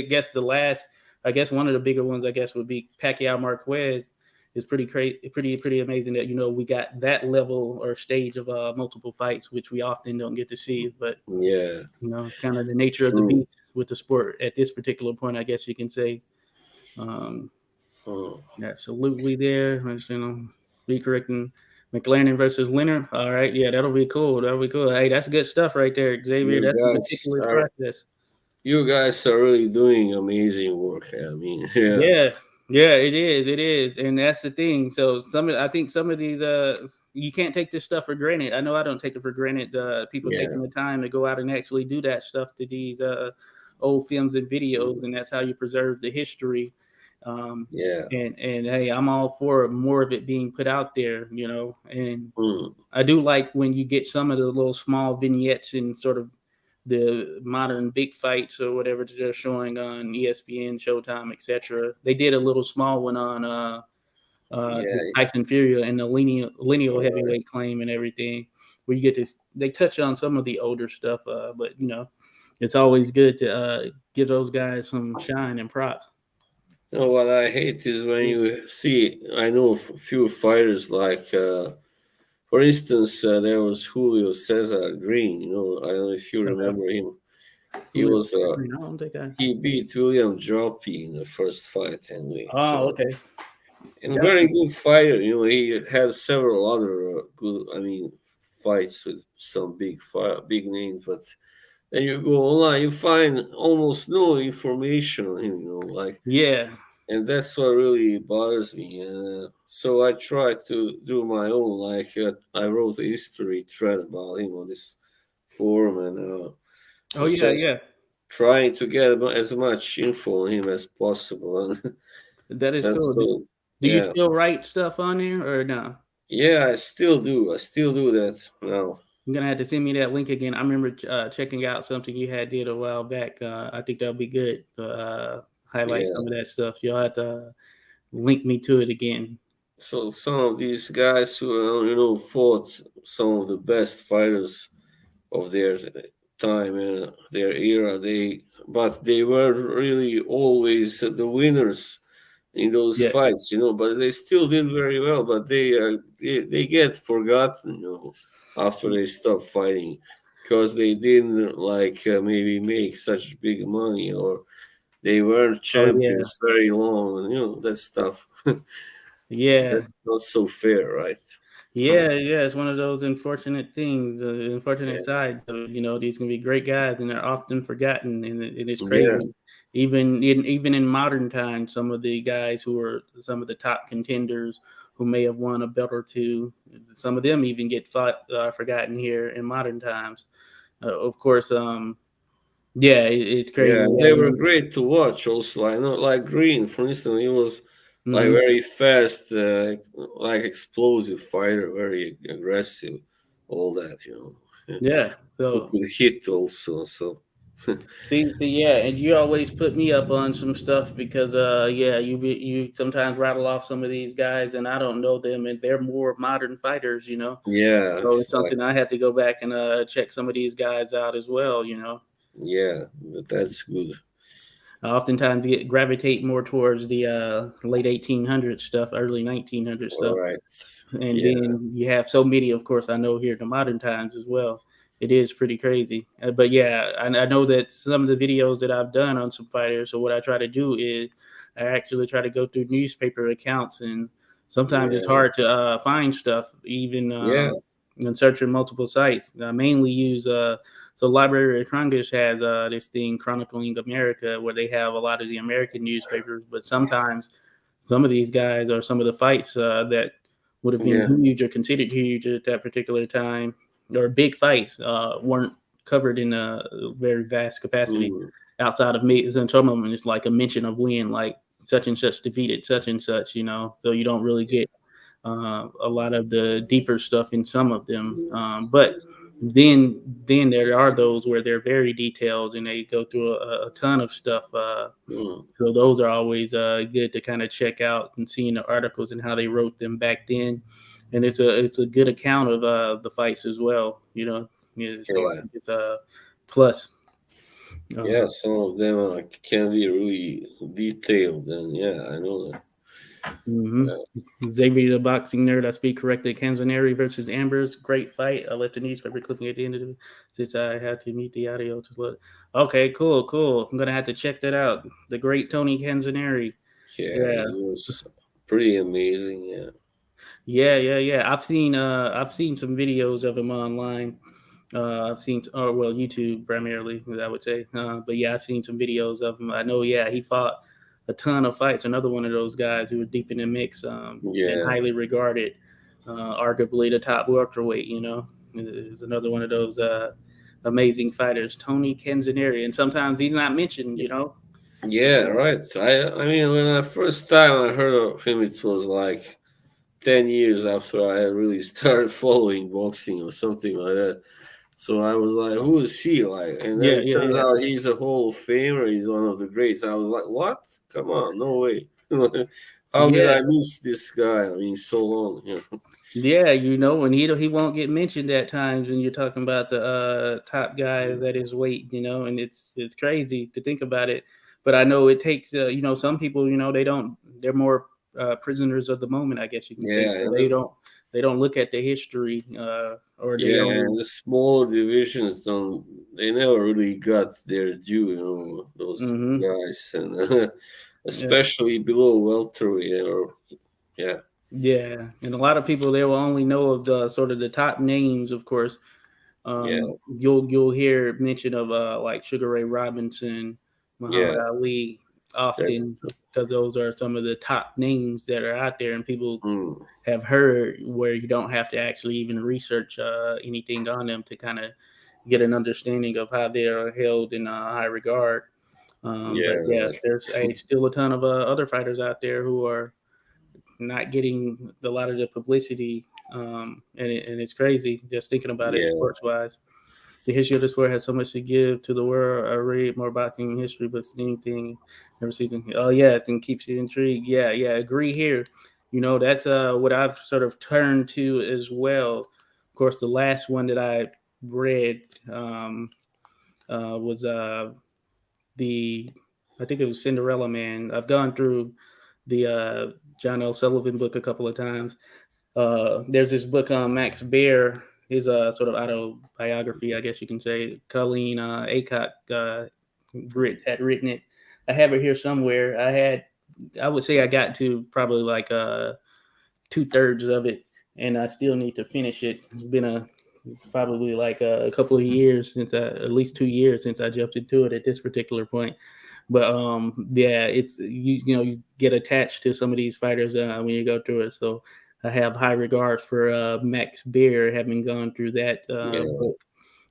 guess the last, I guess one of the bigger ones, I guess would be Pacquiao Marquez. Is pretty crazy, pretty amazing that we got that level or stage of multiple fights, which we often don't get to see. But Yeah. it's kind of the nature of the True. beast with the sport at this particular point. I guess you can say. Um, Hmm. Absolutely there. Be correcting McLaren versus Leonard. All right, yeah, that'll be cool. That'll be cool. Hey, that's good stuff right there, Xavier. You That's a guys meticulous are process. you guys are really doing amazing work. I mean, yeah. Yeah, yeah, it is, and that's the thing. So I think some of these, you can't take this stuff for granted. I know I don't take it for granted. People Yeah. taking the time to go out and actually do that stuff to these old films and videos, Mm. and that's how you preserve the history. Um, Yeah. and hey, I'm all for more of it being put out there, and Mm. I do like when you get some of the little small vignettes and sort of the modern big fights or whatever they're showing on ESPN, Showtime, etc. They did a little small one on the Yeah. Tyson Fury and the lineal All right. heavyweight claim and everything, where you get this. They touch on some of the older stuff, but it's always good to give those guys some shine and props. You know what I hate is when you see. I know a few fighters like, for instance, there was Julio Cesar Green. I don't know if you Okay. remember him. He Who is was I don't think I. he beat William Joppy in the first fight anyway. Oh, So, okay. and a very Definitely. good fighter. He had several other good, I mean, fights with some big names. But then you go online, you find almost no information on him. Like, Yeah. and that's what really bothers me. And so I try to do my own. Like, I wrote a history thread about him on this forum, and Oh was yeah, just yeah. trying to get as much info on him as possible. And That is just cool. Do, so, do you yeah, still write stuff on there or no? yeah, I still do. I still do that now. You're gonna have to send me that link again. I remember checking out something you had did a while back. I think that'll be good to highlight Yeah, some of that stuff. You'll have to link me to it again. So some of these guys who fought some of the best fighters of their time and their era, they were really always the winners in those Yeah. fights, but they still did very well, but they get forgotten, after they stop fighting, because they didn't like maybe make such big money, or they weren't Oh yeah. champions very long, and that stuff. Yeah. That's not so fair, right? Yeah, yeah, it's one of those unfortunate things, unfortunate Yeah, sides of it. These can be great guys, and they're often forgotten, and it's yeah, crazy. Even in modern times, some of the guys who are some of the top contenders who may have won a belt or two, some of them even get forgotten here in modern times. Of course, yeah, it's crazy. yeah. Yeah, They were great to watch. Also, I know, like Green, for instance, he was like hmm very fast, like explosive fighter, very aggressive, all that, yeah. who So could hit also. So see, yeah, and you always put me up on some stuff because, yeah, you sometimes rattle off some of these guys, and I don't know them, and they're more modern fighters. yeah, So it's it's like something I had to go back and check some of these guys out as well. yeah, but that's good. I oftentimes gravitate more towards the late 1800s stuff, early 1900s All stuff. right, And yeah, then you have so many, of course, I know here in the modern times as well. It is pretty crazy. But yeah, I know that some of the videos that I've done on some fighters, so what I try to do is I actually try to go through newspaper accounts, and sometimes it's yeah, hard to find stuff, even yeah, in searching multiple sites. I mainly use so Library of Congress has this thing chronicling America, where they have a lot of the American newspapers, but sometimes some of these guys or some of the fights that would have been yeah, huge or considered huge at that particular time, or big fights, weren't covered in a very vast capacity mm, outside of me. Some of them, it's like a mention of win, like such and such defeated such and such. So you don't really get a lot of the deeper stuff in some of them. But then there are those where they're very detailed and they go through a ton of stuff. mm, So those are always good to kind of check out and seeing the articles and how they wrote them back then. And it's a good account of the fights as well. Yeah, so I yeah. think it's a plus. Yeah, Uh, some of them can be really detailed, and yeah, I know that. hmm Xavier, the boxing nerd, I speak correctly. Canzoneri versus Ambrose, great fight. I left the newspaper clipping at the end of it since I had to mute the audio. Just look. Okay, cool. I'm gonna have to check that out. The great Tony Canzoneri. Yeah, Yeah, he was pretty amazing. Yeah, yeah. I've seen some videos of him online. I've seen, or well, YouTube primarily, I would say. But yeah, I've seen some videos of him. I know, yeah, he fought a ton of fights. Another one of those guys who were deep in the mix and yeah, highly regarded, arguably the top welterweight. Is another one of those amazing fighters, Tony Canzoneri. And sometimes he's not mentioned. yeah. Right. I mean, when I first time I heard of him, it was like 10 years after I had really started following boxing or something like that. So I was like, "Who is he?" Like, and then Yeah, it yeah, turns yeah, out he's a Hall of Famer. He's one of the greats. I was like, "What? Come on, no way! How did yeah. I miss this guy? I mean, so long." Yeah, and he won't get mentioned at times when you're talking about the top guys at his weight, and it's crazy to think about it. But I know it takes some people they're more prisoners of the moment, I guess you can say. Yeah, So and they don't look at the history or they yeah, only and the smaller divisions don't. They never really got their due. Those hmm guys, and yeah, especially below welterweight. Or yeah, yeah, and a lot of people they will only know of the sort of the top names, of course. yeah, You'll hear mention of like Sugar Ray Robinson, Muhammad yeah. Ali That's often because those are some of the top names that are out there, and people mm, have heard where you don't have to actually even research anything on them to kind of get an understanding of how they are held in high regard. But yeah, yeah, right. there's still a ton of other fighters out there who are not getting a lot of the publicity, and it's crazy just thinking about it Yeah, sports wise. The history of the sport has so much to give to the world. I read more about the history books than anything every season. Oh yes, and keeps you intrigued. Yeah, agree here. That's what I've sort of turned to as well. Of course, the last one that I read um, was the I think it was Cinderella Man. I've gone through the John L. Sullivan book a couple of times. There's this book on Max Baer, his sort of autobiography, I guess you can say. Colleen Aycock had written it. I have it here somewhere. I would say I got to probably like 2/3 of it, and I still need to finish it. It's probably like a couple of years at least 2 years since I jumped into it at this particular point. But yeah, it's you get attached to some of these fighters when you go through it. So I have high regard for Max Baer, having gone through that Yeah, book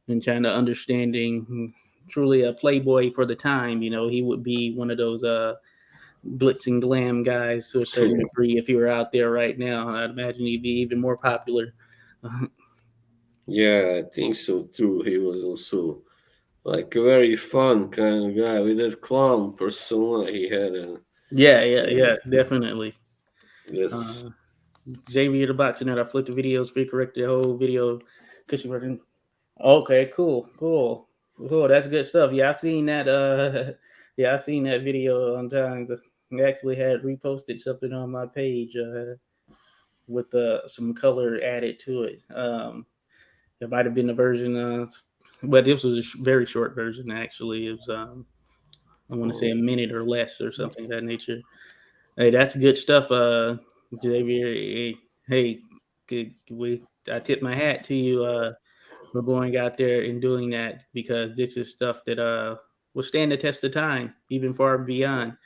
and trying to understanding truly a playboy for the time. He would be one of those glitz and glam guys to a certain degree. If he were out there right now, I'd imagine he'd be even more popular. yeah, I think so too. He was also like a very fun kind of guy with that clown persona he had, and Yeah, yeah, yeah, definitely. that's Uh, Xavier the Boxing Nut. I flipped the video, speed corrected the whole video. Cushion working. Okay, cool, cool, cool. That's good stuff. Yeah, I've seen that. Yeah, I've seen that video on times. I actually had reposted something on my page with some color added to it. It might have been the version, but this was a very short version. Actually, it was I want to say a minute or less or something of that nature. Hey, that's good stuff, Xavier. Hey, I tip my hat to you for going out there and doing that, because this is stuff that will stand the test of time, even far beyond.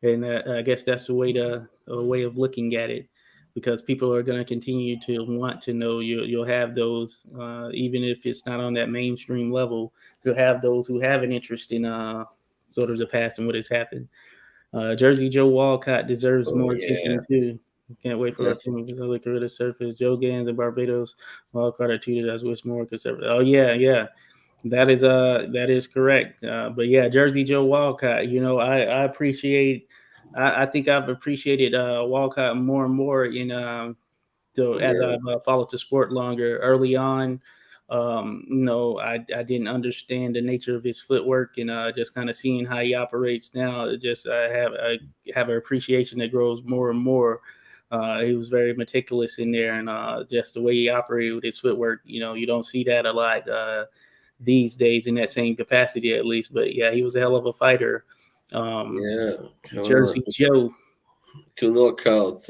And I guess that's the way to a way of looking at it, because people are going to continue to want to know. You'll have those, even if it's not on that mainstream level. You'll have those who have an interest in sort of the past and what has happened. Jersey Joe Walcott deserves oh more yeah, attention too. Can't wait for our definitely. film because I look at the surface. Joe Gans and Barbados Walcott are treated as what's more conservative. Oh yeah, yeah. That is correct. But yeah, Jersey Joe Walcott. I appreciate. I think I've appreciated Walcott more and more so as Yeah, I've followed the sport longer. Early on, I didn't understand the nature of his footwork, and just kind of seeing how he operates now. I have an appreciation that grows more and more. He was very meticulous in there, and just the way he operated with his footwork. You don't see that a lot these days in that same capacity, at least. But yeah, he was a hell of a fighter. Um, yeah. Come on, Jersey Joe. to knock out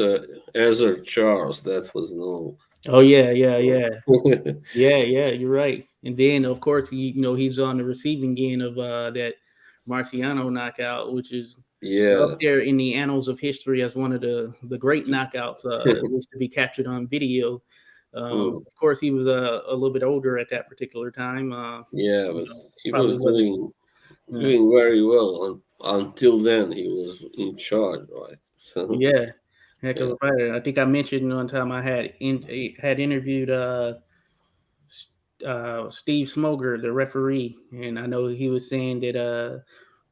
Ezra Charles, that was no. Oh yeah, yeah, no. yeah. Yeah, yeah, you're right. And then, of course, he's on the receiving end of that Marciano knockout, which is up Yeah. there in the annals of history as one of the great knockouts, at least to be captured on video. Hmm. Of course, he was a little bit older at that particular time. Yeah, but he Probably was wasn't. Uh, doing very well until then. He was in charge, right? So yeah, heck of yeah, a fighter. I think I mentioned one time I had interviewed Steve Smoger, the referee, and I know he was saying that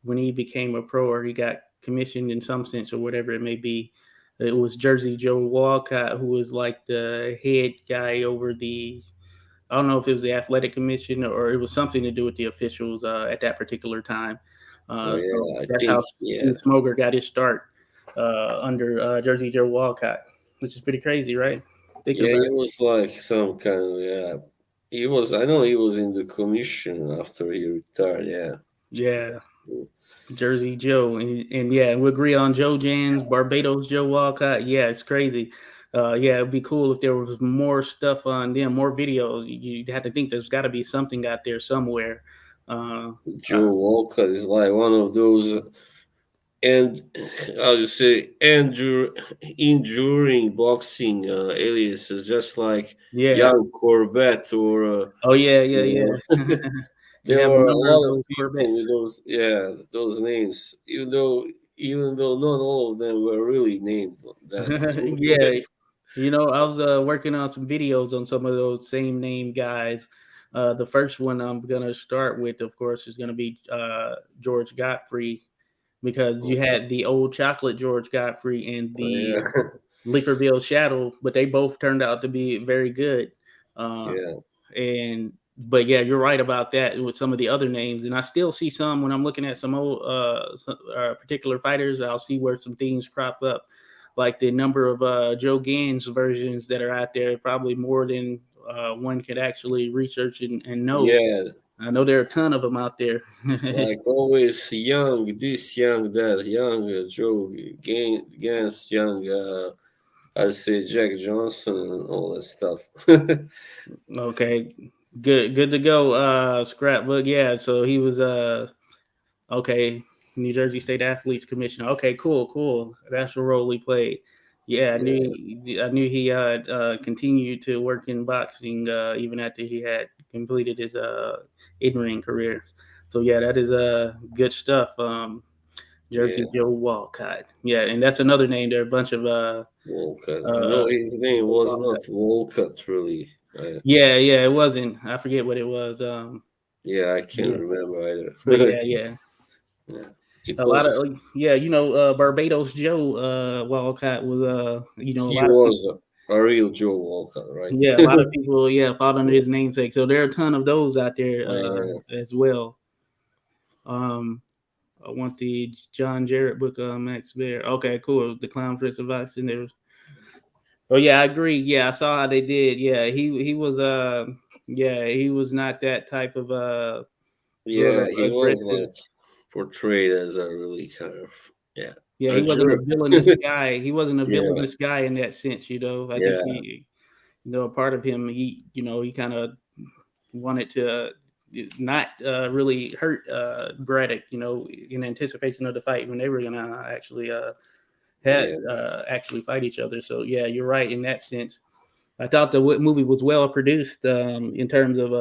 when he became a pro or he got commissioned in some sense or whatever it may be, it was Jersey Joe Walcott who was like the head guy over the. I don't know if it was the athletic commission or it was something to do with the officials at that particular time. oh So yeah, I that's think how yeah, Steve Smoger got his start under Jersey Joe Walcott, which is pretty crazy, right? Thinking yeah. about He was like some kind of yeah. He was. I know he was in the commission after he retired. Yeah. it. Yeah. Jersey Joe, and yeah, we agree on Joe Jans, Barbados Joe Walcott. Yeah, it's crazy. Yeah, it'd be cool if there was more stuff on them, more videos. You'd have to think there's got to be something out there somewhere. Uh, uh, Joe Walker is like one of those and how you say enduring boxing aliases, just like yeah. young Corbett or Oh yeah, yeah, you yeah. know. You There have a were a number of lot of those people with Corvettes. those, yeah, those names. Even though not all of them were really named that. Yeah, I was working on some videos on some of those same name guys. The first one I'm gonna start with, of course, is gonna be George Godfrey, because you had the old chocolate George Godfrey and Yeah, Leaperville Shadow, but they both turned out to be very good. Uh, Yeah, and but yeah, you're right about that with some of the other names, and I still see some when I'm looking at some old particular fighters. I'll see where some things crop up, like the number of Joe Gans versions that are out there, probably more than one could actually research and know. yeah. I know there are a ton of them out there. Like always, young this, young that, young Joe Gans, young I'd say Jack Johnson and all that stuff. Okay, good to go. Scrapbook, yeah. So he was okay, New Jersey State Athletes Commissioner. Okay, cool. That's the role he played. Yeah, Yeah, I knew he continued to work in boxing even after he had completed his in ring career. So yeah, that is good stuff. yeah. Jersey Joe Walcott. Yeah, and that's another name. There are a bunch of Walcott. uh No, his name Joe was Walcott. not Walcott, really. Yeah, it wasn't. I forget what it was. Yeah, I can't Yeah, remember but either. yeah. Yeah, it A lot of was. yeah, Barbados Joe Walcott was a He lot of people. was a real Joe Walcott, right? Yeah, a lot of people fought under Yeah, his namesake. So there are a ton of those out there yeah. as well. Um, I want the John Jarrett book, Max Bear. Okay, cool. The Clown Prince of Boston. There was. Oh yeah, I agree. Yeah, I saw how they did. Yeah, he was he was not that type of sort Yeah, of he was aggressive. like portrayed as a really kind of, yeah, Yeah, a he wasn't a jerk. villainous guy. He wasn't a Yeah, villainous guy in that sense. I think yeah, a part of him, he kind of wanted to not really hurt Braddock, in anticipation of the fight when they were gonna yeah, actually fight each other. So yeah, you're right in that sense. I thought the movie was well produced in terms of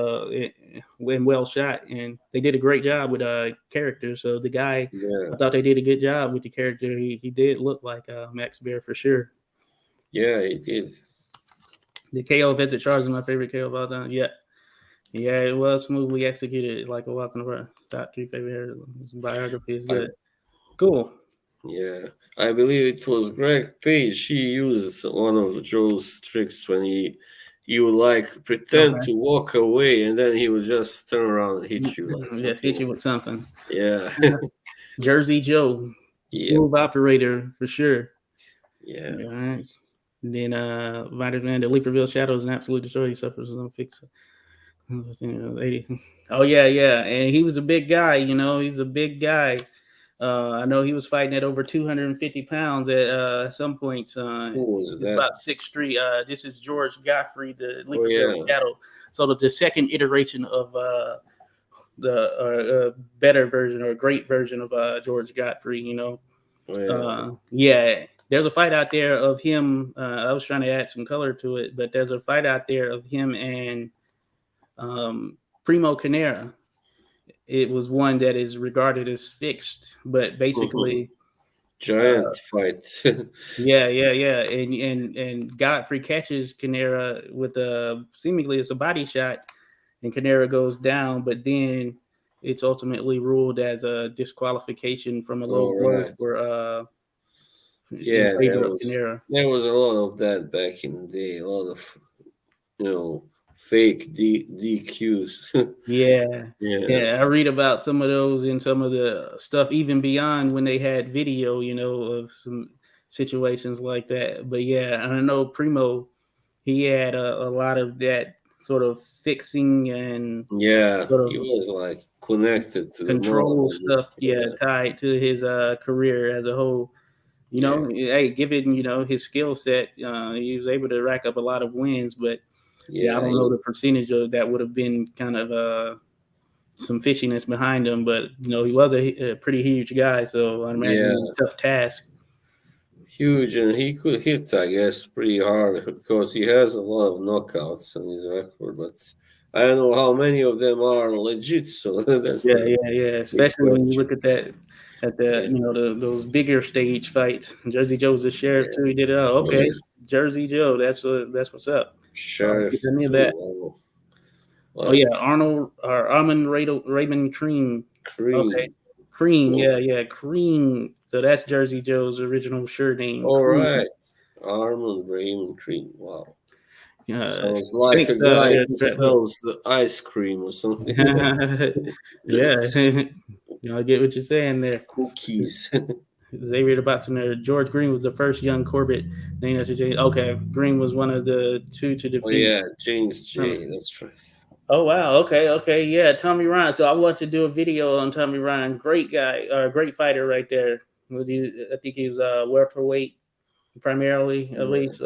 when well shot, and they did a great job with characters. So the guy, yeah, I thought they did a good job with the character. He did look like Max Bear for sure. yeah, he did. The KO Vincent Charles is my favorite KO of all time. Yeah, it was smoothly executed, like a walk in the park. Top three favorite hair. His biography is I good. Cool. Yeah, I believe it was Greg Page. He used one of Joe's tricks when he would like pretend Okay. to walk away and then he would just turn around and hit you like Yes, hit something. you with something. Yeah, Jersey Joe, yeah, smooth operator for sure. yeah. All right. Then Vitamin the Leaperville Shadows and Absolute Destroy. He suffers some fix. 80. Oh yeah, and he was a big guy. He's a big guy. I know he was fighting at over 250 pounds at some point. Who was It's that? about 6'3". This is George Godfrey, the Oh Leaperville yeah, Shadow. So the second iteration of the better version or great version of George Godfrey. oh yeah. Yeah, there's a fight out there of him. I was trying to add some color to it, but there's a fight out there of him and Primo Canera. It was one that is regarded as fixed, but basically, Giant fight. yeah, and Godfrey catches Canera with a seemingly it's a body shot, and Canera goes down, but then it's ultimately ruled as a disqualification from a low All blow right. for in Yeah, favor of Canera. there was a lot of that back in the day. A lot of you know fake DQs. Yeah, Yeah, yeah. I read about some of those and some of the stuff even beyond when they had video, of some situations like that. But yeah, I know Primo, he had a lot of that sort of fixing and yeah, sort he of was like connected to the control mob. stuff, yeah, Yeah, tied to his career as a whole. yeah, Hey, given his skill set, he was able to rack up a lot of wins. But yeah, I yeah, don't know the percentage of that would have been kind of some fishiness behind him. But he was a pretty huge guy, so I imagine it was yeah. a tough task. Huge, and he could hit, I guess, pretty hard because he has a lot of knockouts on his record. But I don't know how many of them are legit. So that's the Yeah. big Especially when you question. look at that, at the Yeah, those bigger stage fights. Jersey Joe's the sheriff yeah. too. He did it. Oh, okay, Jersey Joe. That's what's up. Get Sheriff any of too. that. Wow. Oh Like yeah, Arnold or Raymond Cream. Okay, cream. Cream. Whoa. Yeah, Cream. So that's Jersey Joe's original shirt name, All Cream. right. Arnold Raymond Cream. Wow. I Sounds like think a so. guy Yeah, who scrapbook. sells ice cream or something. Yeah, I get what you're saying there. Cookies. Xavier the Boxer. George Green was the first young Corbett named after James. Okay, Green was one of the two to Oh defeat. yeah, James J. That's right. Oh wow. Okay. Okay. Yeah. Tommy Ryan. So I want to do a video on Tommy Ryan. Great guy. Great fighter right there. I think he was welterweight primarily, at Yeah. least.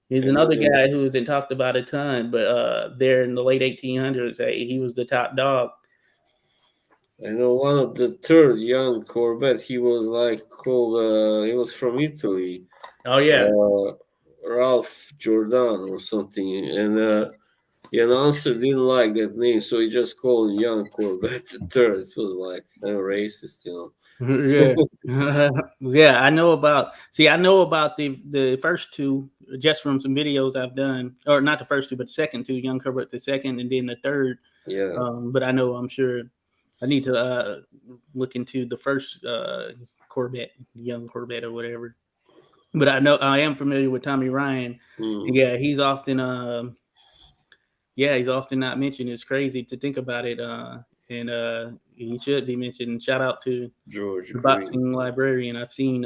He's I another know. guy who's been talked about a ton, but there in the late 1800s, he was the top dog. I know one of the third young Corbett. He was like called. He was from Italy. Oh yeah. Uh, Ralph Jordan or something, and the announcer didn't like that name, so he just called him Young Corbett the third. It was like kind of racist, you Yeah. know. Yeah, I know about. See, I know about the first two just from some videos I've done, or not the first two, but the second two, Young Herbert the second, and then the third. Yeah, But I know I'm sure I need to look into the first Corvette, young Corvette or whatever. But I know I am familiar with Tommy Ryan. And mm, yeah, he's often not mentioned. It's crazy to think about it. And he should be mentioned. Shout out to George the Green, boxing librarian. I've seen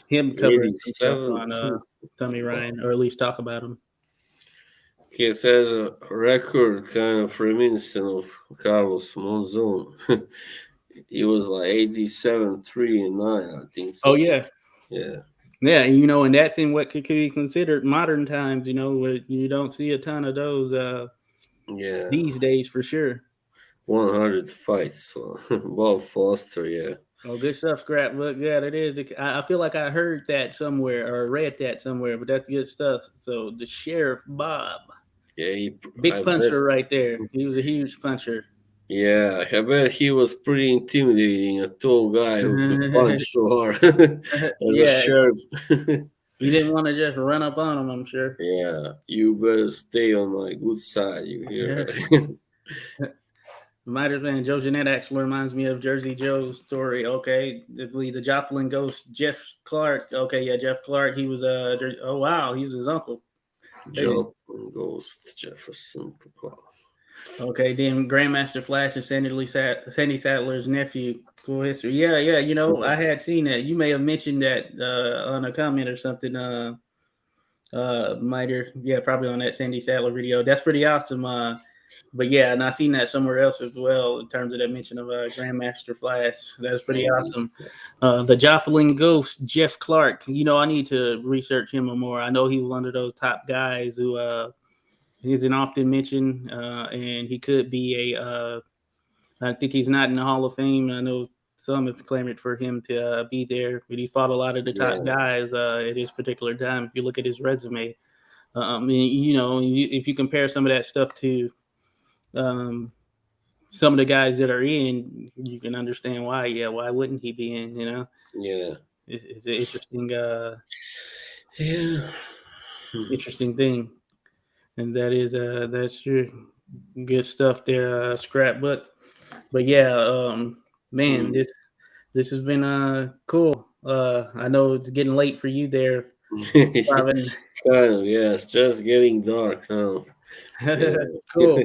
him cover some stuff 87. on Tommy Wow. Ryan, or at least talk about him. He has a record kind of reminiscent of Carlos Monzon. He was like 87, 3 and 9, I think Oh so. yeah, Yeah, yeah. And that's in what could be considered modern times. Where you don't see a ton of those yeah. these days for sure. 100 fights. So, Bob Foster, yeah. Oh, good stuff, scrapbook. Yeah, that is. I feel like I heard that somewhere or read that somewhere, but that's good stuff. So the Sheriff Bob, Yeah, big I bet. puncher right there. He was a huge puncher. Yeah, I bet he was pretty intimidating. A tall guy who could punch so hard as a Yeah, sheriff. he didn't want to just run up on him. I'm sure. Yeah, you better stay on my good side. You hear that? Might have been Joe Jeanette actually reminds me of Jersey Joe's story. Okay, the Joplin ghost Jeff Clark. Okay, yeah, Jeff Clark. He was oh wow, he was his uncle. Crazy. Job and Ghost Jefferson. Wow. Okay, then Grandmaster Flash is Sandy Saddler's nephew. Cool history. Yeah, yeah. I had seen that. You may have mentioned that on a comment or something. Miter. Yeah, probably on that Sandy Saddler video. That's pretty awesome. But yeah, and I seen that somewhere else as well in terms of that mention of Grandmaster Flash. That's pretty Sandy's. awesome. The Joplin Ghost, Jeff Clark. I need to research him more. I know he was one of those top guys who he's an often mentioned, and he could be I think he's not in the Hall of Fame. I know some have clamored for him to be there, but he fought a lot of the top Yeah, guys at his particular time. If you look at his resume, if you compare some of that stuff to um, some of the guys that are in, you can understand why. Yeah, why wouldn't he be in? yeah, It's an interesting, yeah. interesting thing, and that's true. Good stuff there, scrapbook. But yeah, man, Hmm. this has been cool. I know it's getting late for you there, Robin. Kind of, yeah. It's just getting dark now. Yeah. Cool,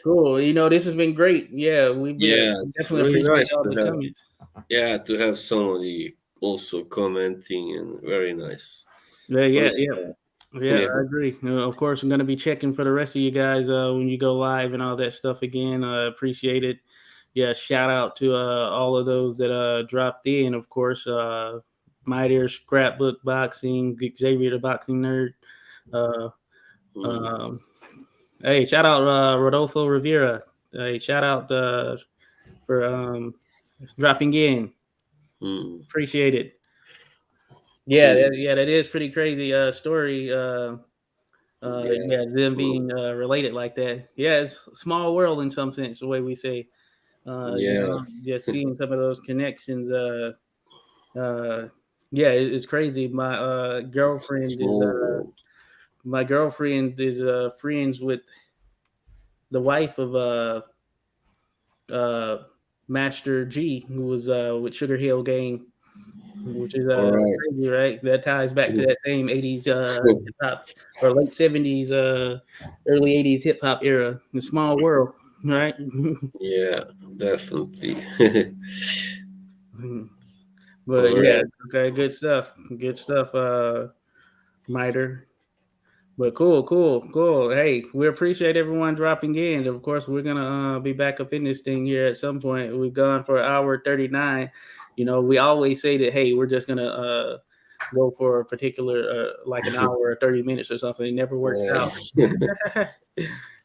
cool. This has been great. Yeah, Yeah, we it's definitely really appreciate nice all to the have. comments. Yeah, to have somebody also commenting and very nice. Yeah, yeah, First, yeah. Yeah, yeah, I agree. Of course, I'm going to be checking for the rest of you guys when you go live and all that stuff again. Appreciate it. Yeah, shout out to all of those that dropped in. Of course, my dear Scrapbook Boxing, Xavier the Boxing Nerd. Uh, mm, um, hey, shout out Rodolfo Rivera. Hey, shout out for dropping in. mm, Appreciate it. Yeah, cool. that is pretty crazy story. Yeah, Yeah, them cool. being related like that. Yeah, it's a small world in some sense, the way we say. Yeah, Just seeing some of those connections. Uh, yeah, it's crazy. it's a small world. My girlfriend is friends with the wife of uh, Master G, who was with Sugar Hill Gang. which is All right. crazy, right? That ties back to that same '80s hip hop or late '70s, early '80s hip hop era. The small world, right? Yeah, definitely. But All yeah, right. okay, good stuff, Miter. But cool, cool, cool. Hey, we appreciate everyone dropping in. Of course, we're gonna be back up in this thing here at some point. We've gone for an hour 39. You know, we always say that, hey, we're just gonna go for a particular like an hour or 30 minutes or something. It never works out. Yeah.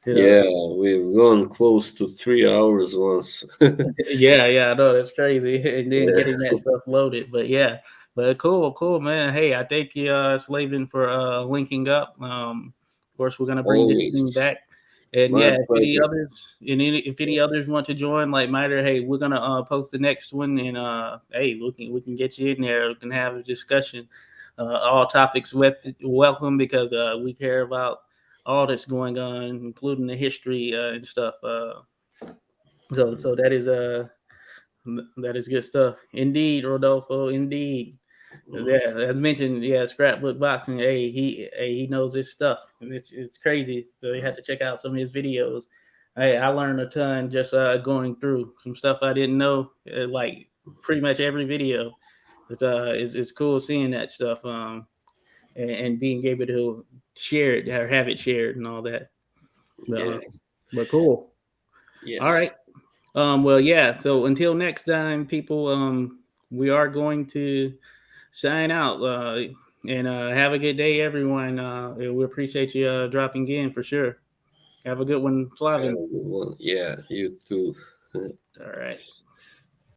You know. Yeah, we've gone close to 3 hours once. Yeah, yeah, I know that's crazy. And then Yeah, getting that stuff loaded. But yeah, but cool, cool, man. Hey, I thank you, Slavin, for linking up. Of course, we're gonna bring this thing always. back. And My yeah, pleasure. if any others want to join, like Miter, hey, we're gonna post the next one, and hey, we can get you in there. We can have a discussion. All topics welcome because we care about all that's going on, including the history and stuff. So that is good stuff. Indeed, Rodolfo. Indeed. Yeah, as mentioned, yeah, scrapbook boxing. He knows his stuff. It's crazy. So you had to check out some of his videos. Hey, I learned a ton just going through some stuff I didn't know. Like pretty much every video. It's cool seeing that stuff. And being able to share it or have it shared and all that. But, Yeah. but cool. All right. Yes. Well, yeah. So until next time, people, we are going to sign out. And have a good day, everyone. We appreciate you dropping in for sure. Have a good one, Have Slavin. a good one. Yeah, you too. All right.